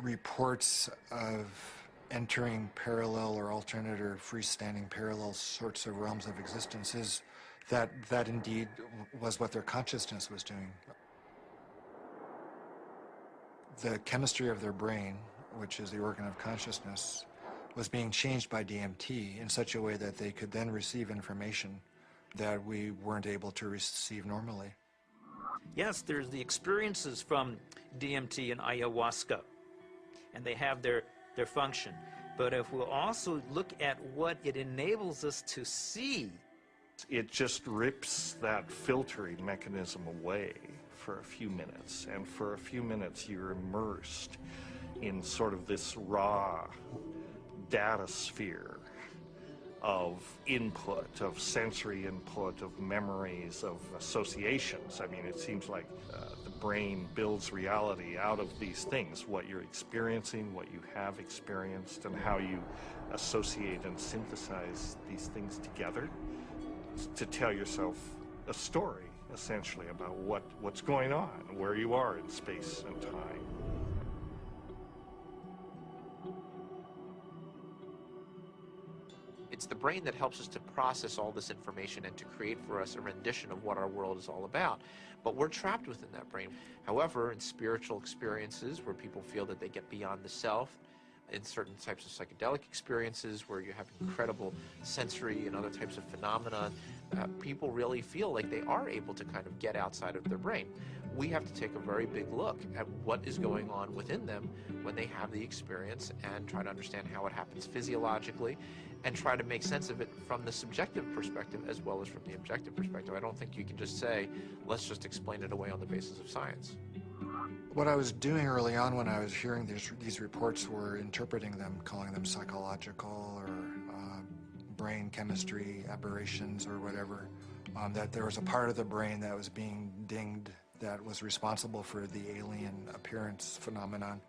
reports of entering parallel or alternate or freestanding parallel sorts of realms of existence, is that indeed was what their consciousness was doing. The chemistry of their brain, which is the organ of consciousness, was being changed by DMT in such a way that they could then receive information that we weren't able to receive normally. Yes, there's the experiences from DMT and ayahuasca, and they have their function. But if we'll also look at what it enables us to see, it just rips that filtering mechanism away for a few minutes, and for a few minutes you're immersed in sort of this raw data sphere of input, of sensory input, of memories, of associations. I mean, it seems like the brain builds reality out of these things, what you're experiencing, what you have experienced, and how you associate and synthesize these things together to tell yourself a story, essentially, about what's going on, where you are in space and time. It's the brain that helps us to process all this information and to create for us a rendition of what our world is all about. But we're trapped within that brain. However, in spiritual experiences where people feel that they get beyond the self, in certain types of psychedelic experiences where you have incredible sensory and other types of phenomena, people really feel like they are able to kind of get outside of their brain. We have to take a very big look at what is going on within them when they have the experience and try to understand how it happens physiologically and try to make sense of it from the subjective perspective as well as from the objective perspective. I don't think you can just say, let's just explain it away on the basis of science. What I was doing early on when I was hearing these reports were interpreting them, calling them psychological or brain chemistry aberrations or whatever, that there was a part of the brain that was being dinged that was responsible for the alien appearance phenomenon.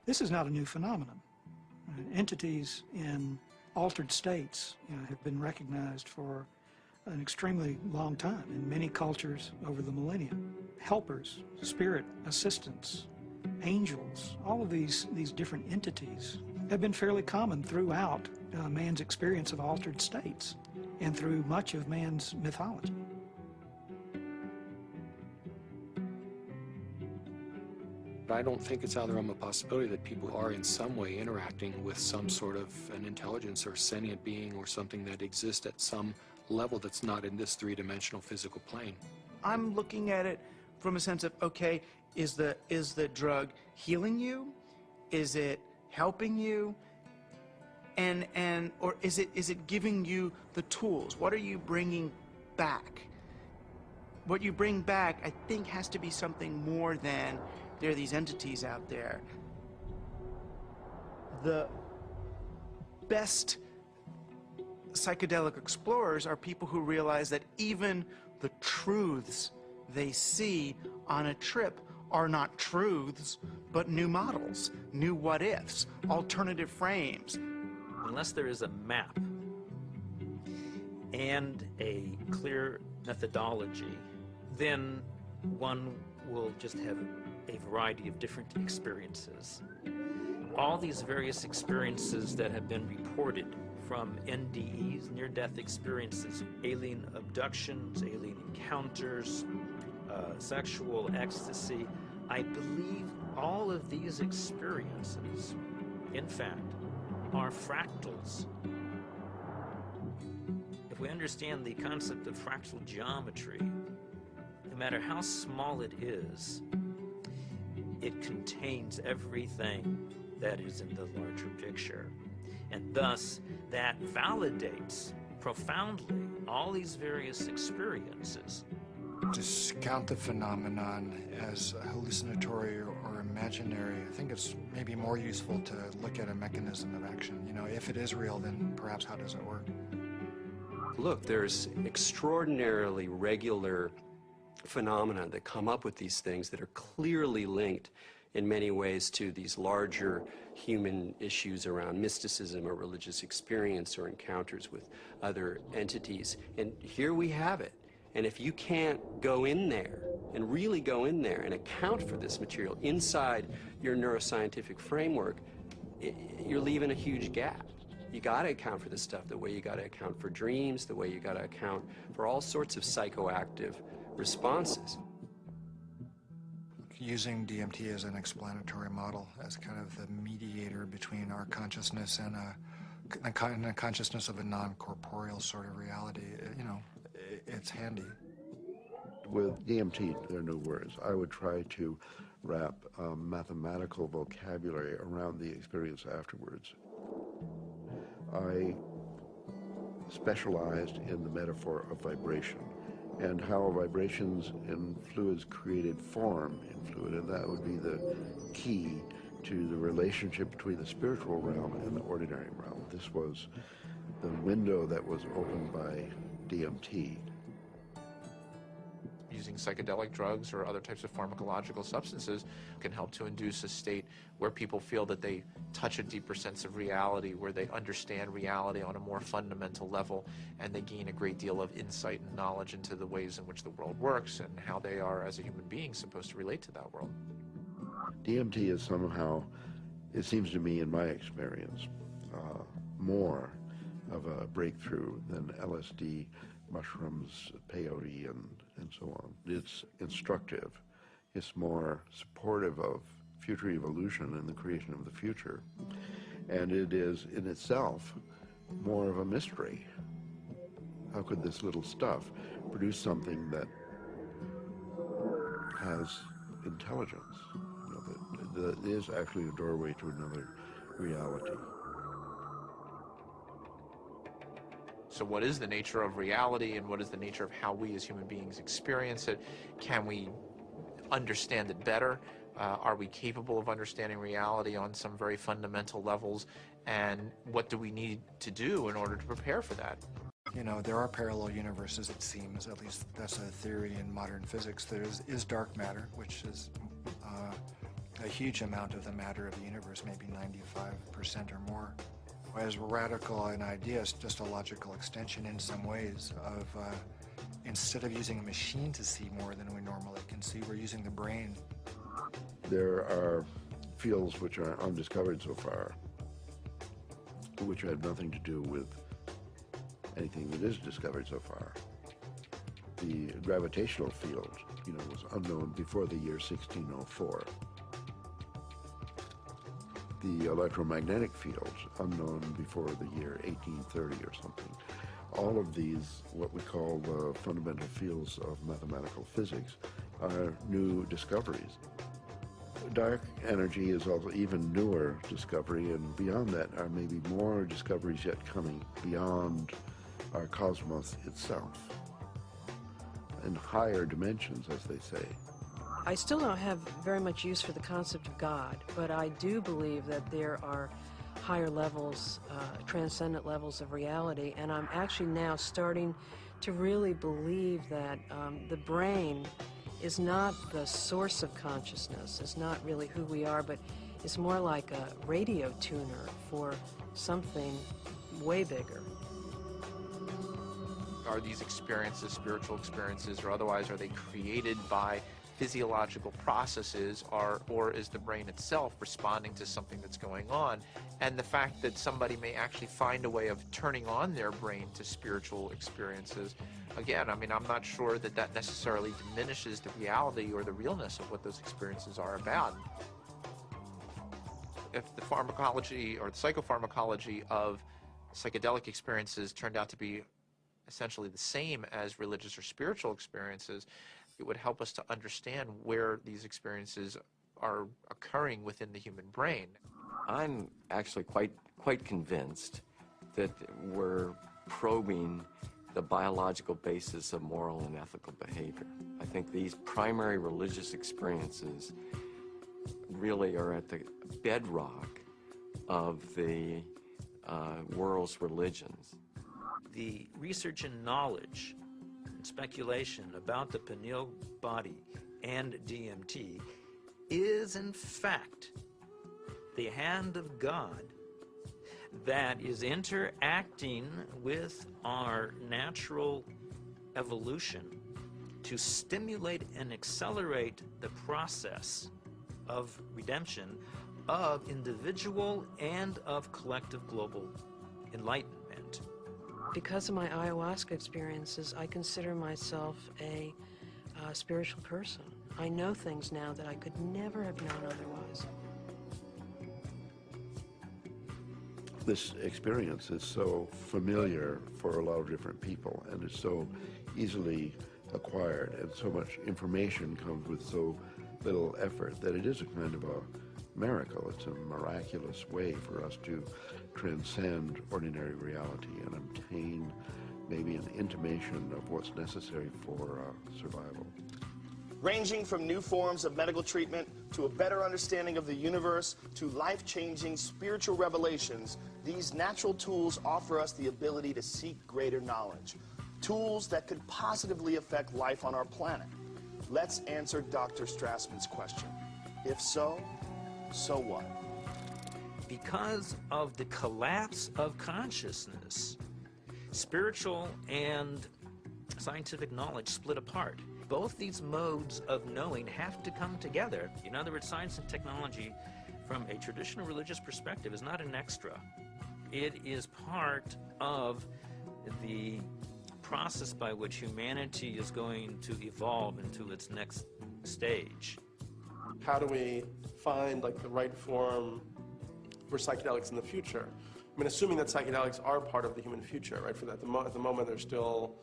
This is not a new phenomenon. Entities in altered states have been recognized for an extremely long time in many cultures over the millennia. Helpers, spirit assistants, angels, all of these different entities have been fairly common throughout man's experience of altered states and through much of man's mythology. I don't think it's out of the realm of possibility that people are in some way interacting with some sort of an intelligence or sentient being or something that exists at some level that's not in this three-dimensional physical plane. I'm looking at it from a sense of, okay, is the drug healing you? Is it helping you? Or is it giving you the tools? What are you bringing back? What you bring back, I think, has to be something more than there are these entities out there. The best psychedelic explorers are people who realize that even the truths they see on a trip are not truths, but new models, new what-ifs, alternative frames. Unless there is a map and a clear methodology, then one will just have a variety of different experiences. All these various experiences that have been reported, from NDEs, near-death experiences, alien abductions, alien encounters, sexual ecstasy, I believe all of these experiences, in fact, are fractals. If we understand the concept of fractal geometry, no matter how small it is, it contains everything that is in the larger picture. And thus, that validates profoundly all these various experiences. Discount the phenomenon as hallucinatory or imaginary. I think it's maybe more useful to look at a mechanism of action. You know, if it is real, then perhaps how does it work? Look, there's extraordinarily regular phenomena that come up with these things that are clearly linked in many ways to these larger human issues around mysticism or religious experience or encounters with other entities. And here we have it. And if you can't go in there and really go in there and account for this material inside your neuroscientific framework, you're leaving a huge gap. You got to account for this stuff the way you got to account for dreams, the way you got to account for all sorts of psychoactive responses. Using DMT as an explanatory model, as kind of the mediator between our consciousness and the consciousness of a non-corporeal sort of reality, you know, it's handy. With DMT, there are no words. I would try to wrap mathematical vocabulary around the experience afterwards. I specialized in the metaphor of vibration and how vibrations in fluids created form in fluid, and that would be the key to the relationship between the spiritual realm and the ordinary realm. This was the window that was opened by DMT. Using psychedelic drugs or other types of pharmacological substances can help to induce a state where people feel that they touch a deeper sense of reality, where they understand reality on a more fundamental level, and they gain a great deal of insight and knowledge into the ways in which the world works and how they are, as a human being, supposed to relate to that world. DMT is somehow, it seems to me in my experience, more of a breakthrough than LSD, mushrooms, peyote, and so on. It's instructive. It's more supportive of future evolution and the creation of the future. And it is, in itself, more of a mystery. How could this little stuff produce something that has intelligence, you know, that is actually a doorway to another reality? So what is the nature of reality, and what is the nature of how we as human beings experience it? Can we understand it better? Are we capable of understanding reality on some very fundamental levels? And what do we need to do in order to prepare for that? You know, there are parallel universes, it seems, at least that's a theory in modern physics. There is dark matter, which is a huge amount of the matter of the universe, maybe 95% or more. As radical an idea, it's just a logical extension in some ways of, instead of using a machine to see more than we normally can see, we're using the brain. There are fields which are undiscovered so far, which have nothing to do with anything that is discovered so far. The gravitational field, you know, was unknown before the year 1604. The electromagnetic field, unknown before the year 1830 or something. All of these, what we call the fundamental fields of mathematical physics, are new discoveries. Dark energy is also even newer discovery, and beyond that are maybe more discoveries yet coming beyond our cosmos itself, in higher dimensions, as they say. I still don't have very much use for the concept of God, but I do believe that there are higher levels, transcendent levels of reality, and I'm actually now starting to really believe that the brain is not the source of consciousness, it's not really who we are, but it's more like a radio tuner for something way bigger. Are these experiences, spiritual experiences or otherwise, are they created by physiological processes, or is the brain itself responding to something that's going on? And the fact that somebody may actually find a way of turning on their brain to spiritual experiences, again, I mean, I'm not sure that that necessarily diminishes the reality or the realness of what those experiences are about. If the pharmacology or the psychopharmacology of psychedelic experiences turned out to be essentially the same as religious or spiritual experiences, it would help us to understand where these experiences are occurring within the human brain. I'm actually quite convinced that we're probing the biological basis of moral and ethical behavior. I think these primary religious experiences really are at the bedrock of the world's religions. The research and knowledge and speculation about the pineal body and DMT is in fact the hand of God that is interacting with our natural evolution to stimulate and accelerate the process of redemption of individual and of collective global enlightenment. Because of my ayahuasca experiences, I consider myself a spiritual person. I know things now that I could never have known otherwise. This experience is so familiar for a lot of different people, and it's so easily acquired, and so much information comes with so little effort that it is a kind of a miracle. It's a miraculous way for us to transcend ordinary reality and obtain maybe an intimation of what's necessary for survival. Ranging from new forms of medical treatment to a better understanding of the universe to life-changing spiritual revelations, these natural tools offer us the ability to seek greater knowledge. Tools that could positively affect life on our planet. Let's answer Dr. Strassman's question. If so, so what? Because of the collapse of consciousness, spiritual and scientific knowledge split apart. Both these modes of knowing have to come together. In other words, science and technology, from a traditional religious perspective, is not an extra. It is part of the process by which humanity is going to evolve into its next stage. How do we find like the right form for psychedelics in the future? I mean, assuming that psychedelics are part of the human future, right? For that, at the moment they're still,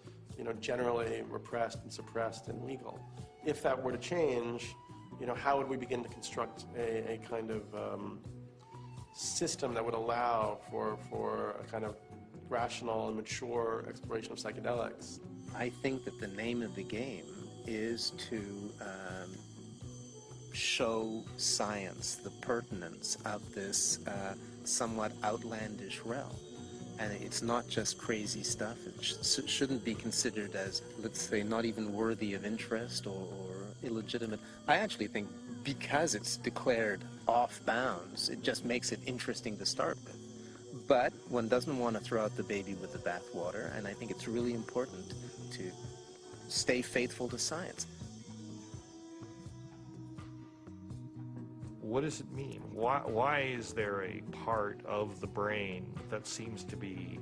generally repressed and suppressed and legal. If that were to change, how would we begin to construct a kind of system that would allow for a kind of rational and mature exploration of psychedelics? I think that the name of the game is to show science the pertinence of this somewhat outlandish realm. And it's not just crazy stuff. It shouldn't be considered as, let's say, not even worthy of interest or illegitimate. I actually think because it's declared off bounds, it just makes it interesting to start with. But one doesn't want to throw out the baby with the bathwater, and I think it's really important to stay faithful to science. What does it mean? Why is there a part of the brain that seems to be,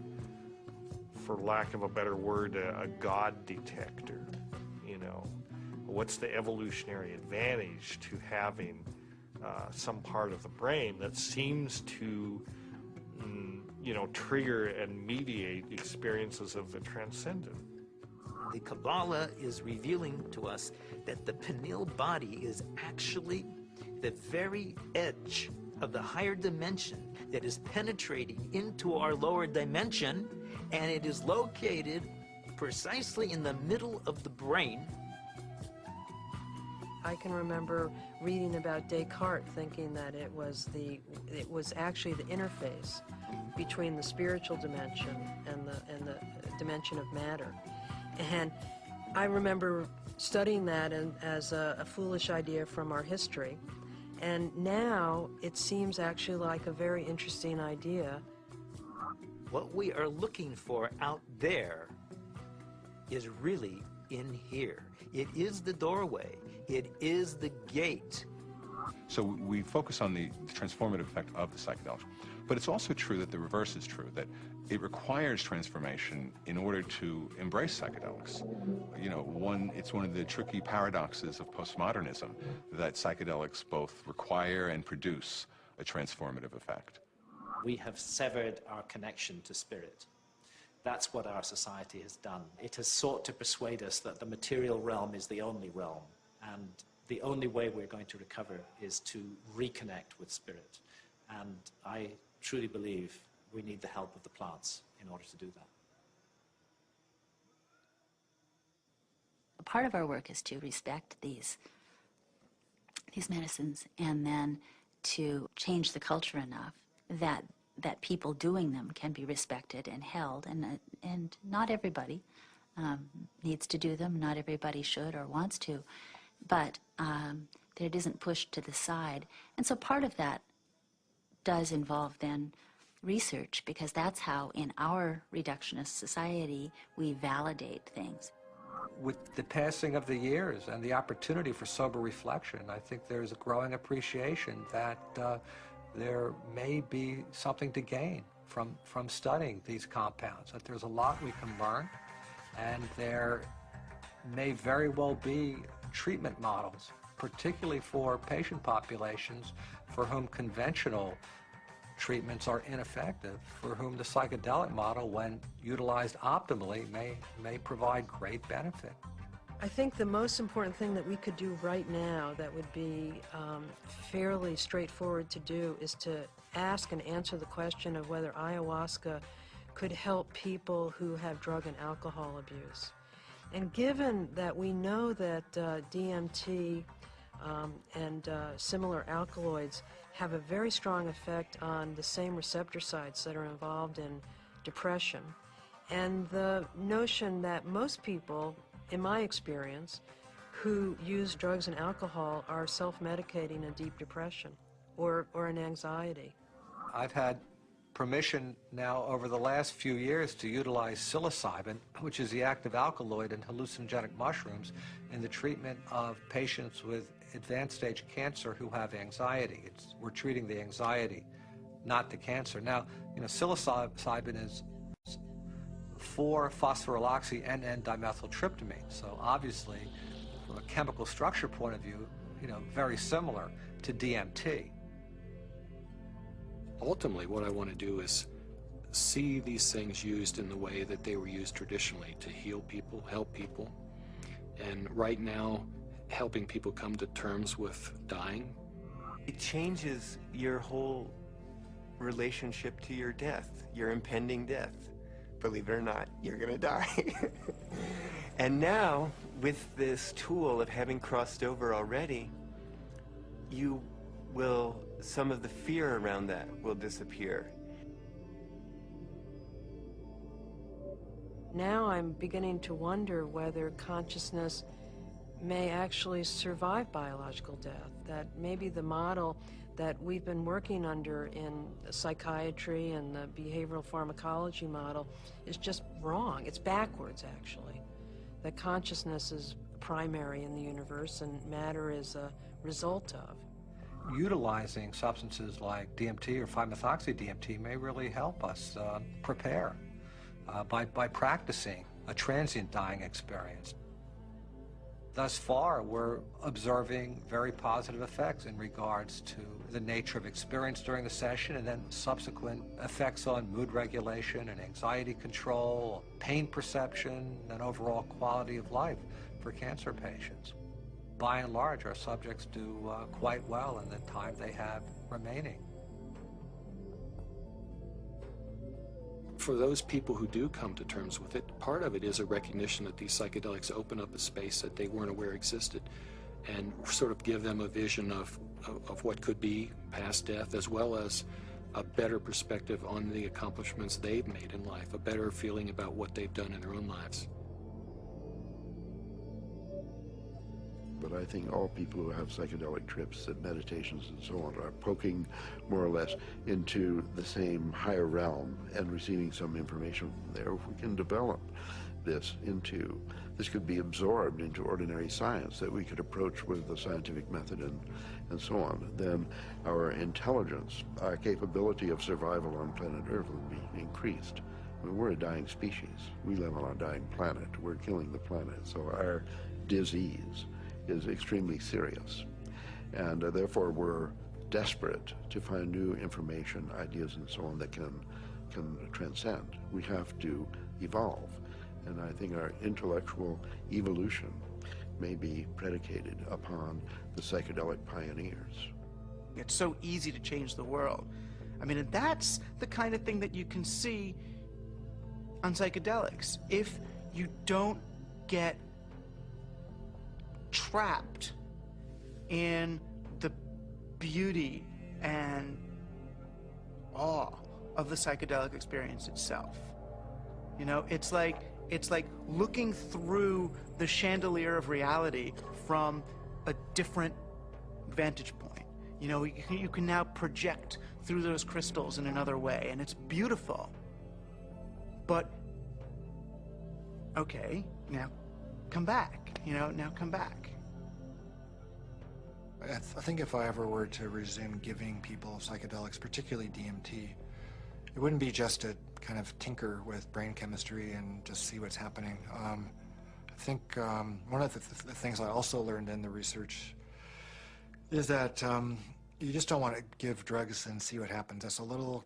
for lack of a better word, a God detector? What's the evolutionary advantage to having some part of the brain that seems to, trigger and mediate experiences of the transcendent? The Kabbalah is revealing to us that the pineal body is actually the very edge of the higher dimension that is penetrating into our lower dimension, and it is located precisely in the middle of the brain. I can remember reading about Descartes, thinking that it was actually the interface between the spiritual dimension and the dimension of matter. And I remember studying that as a foolish idea from our history. And now it seems actually like a very interesting idea. What we are looking for out there is really in here. It is the doorway. It is the gate. So we focus on the transformative effect of the psychedelics. But it's also true that the reverse is true, that it requires transformation in order to embrace psychedelics. It's one of the tricky paradoxes of postmodernism that psychedelics both require and produce a transformative effect. We have severed our connection to spirit. That's what our society has done. It has sought to persuade us that the material realm is the only realm, and the only way we're going to recover is to reconnect with spirit. And I truly believe we need the help of the plants in order to do that. Part of our work is to respect these medicines and then to change the culture enough that people doing them can be respected and held, and not everybody needs to do them, not everybody should or wants to, but that it isn't pushed to the side. And so part of that does involve then research, because that's how in our reductionist society we validate things. With the passing of the years and the opportunity for sober reflection, I think there's a growing appreciation that there may be something to gain from studying these compounds, that there's a lot we can learn, and there may very well be treatment models, particularly for patient populations for whom conventional treatments are ineffective, for whom the psychedelic model, when utilized optimally, may provide great benefit. I think the most important thing that we could do right now that would be fairly straightforward to do is to ask and answer the question of whether ayahuasca could help people who have drug and alcohol abuse. And given that we know that DMT and similar alkaloids have a very strong effect on the same receptor sites that are involved in depression, and the notion that most people, in my experience, who use drugs and alcohol are self-medicating a deep depression or an anxiety. I've had permission now over the last few years to utilize psilocybin, which is the active alkaloid in hallucinogenic mushrooms, in the treatment of patients with advanced stage cancer who have anxiety. We're treating the anxiety, not to cancer. Now, psilocybin is 4-phosphoryloxy N-dimethyltryptamine. So obviously, from a chemical structure point of view, very similar to DMT. Ultimately, what I want to do is see these things used in the way that they were used traditionally, to heal people, help people. And right now, helping people come to terms with dying. It changes your whole relationship to your death, your impending death. Believe it or not, you're gonna die. And now, with this tool of having crossed over already, some of the fear around that will disappear. Now I'm beginning to wonder whether consciousness may actually survive biological death, that maybe the model that we've been working under in psychiatry and the behavioral pharmacology model is just wrong. It's backwards, actually. That consciousness is primary in the universe and matter is a result of. Utilizing substances like DMT or 5-methoxy-DMT may really help us prepare by practicing a transient dying experience. Thus far, we're observing very positive effects in regards to the nature of experience during the session and then subsequent effects on mood regulation and anxiety control, pain perception, and overall quality of life for cancer patients. By and large, our subjects do quite well in the time they have remaining. For those people who do come to terms with it, part of it is a recognition that these psychedelics open up a space that they weren't aware existed and sort of give them a vision of what could be past death, as well as a better perspective on the accomplishments they've made in life, a better feeling about what they've done in their own lives. But I think all people who have psychedelic trips and meditations and so on are poking more or less into the same higher realm and receiving some information from there. If we can develop this could be absorbed into ordinary science that we could approach with the scientific method and so on, then our intelligence, our capability of survival on planet Earth would be increased. I mean, we're a dying species. We live on a dying planet. We're killing the planet. So our disease is extremely serious, and therefore we're desperate to find new information, ideas, and so on that can transcend. We have to evolve, and I think our intellectual evolution may be predicated upon the psychedelic pioneers. It's so easy to change the world. I mean, and that's the kind of thing that you can see on psychedelics. If you don't get trapped in the beauty and awe of the psychedelic experience itself. It's like looking through the chandelier of reality from a different vantage point. You can now project through those crystals in another way, and it's beautiful. But okay, now come back. Now come back. I think if I ever were to resume giving people psychedelics, particularly DMT, it wouldn't be just to kind of tinker with brain chemistry and just see what's happening. I think one of the things I also learned in the research is that you just don't want to give drugs and see what happens. That's a little,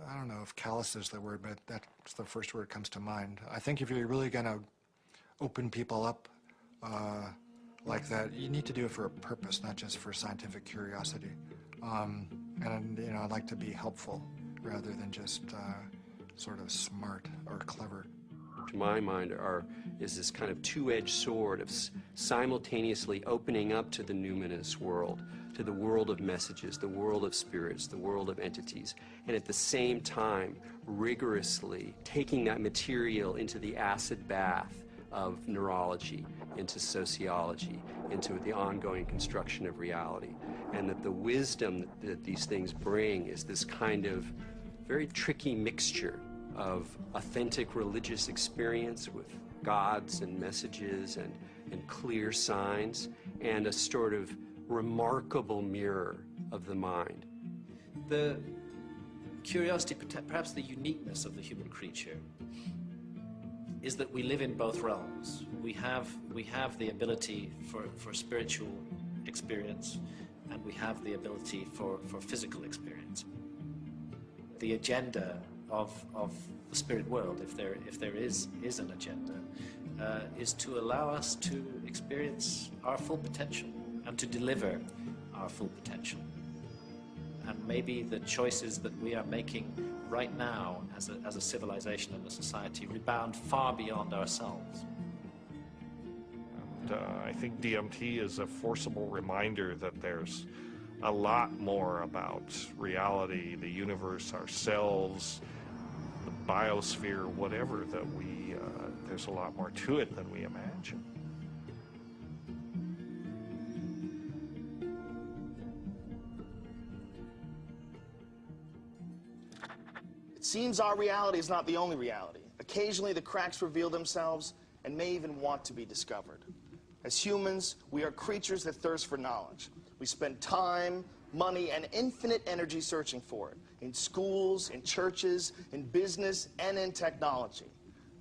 I don't know if callous is the word, but that's the first word that comes to mind. I think if you're really going to open people up like that, you need to do it for a purpose, not just for scientific curiosity. And I'd like to be helpful rather than just sort of smart or clever. To my mind, is this kind of two-edged sword of simultaneously opening up to the numinous world, to the world of messages, the world of spirits, the world of entities, and at the same time rigorously taking that material into the acid bath of neurology, into sociology, into the ongoing construction of reality. And that the wisdom that these things bring is this kind of very tricky mixture of authentic religious experience with gods and messages and clear signs, and a sort of remarkable mirror of the mind. The curiosity, perhaps the uniqueness of the human creature, is that we live in both realms. We have the ability for spiritual experience, and we have the ability for physical experience. The agenda of the spirit world, if there is an agenda, is to allow us to experience our full potential and to deliver our full potential. And maybe the choices that we are making right now as a civilization and a society rebound far beyond ourselves. And, I think DMT is a forcible reminder that there's a lot more about reality, the universe, ourselves, the biosphere, whatever, that there's a lot more to it than we imagine. It seems our reality is not the only reality. Occasionally, the cracks reveal themselves and may even want to be discovered. As humans, we are creatures that thirst for knowledge. We spend time, money, and infinite energy searching for it, in schools, in churches, in business, and in technology.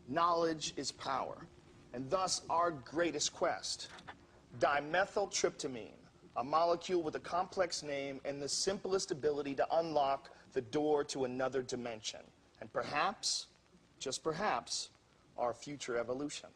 Knowledge is power, and thus our greatest quest. Dimethyltryptamine, a molecule with a complex name and the simplest ability to unlock the door to another dimension, and perhaps, just perhaps, our future evolution.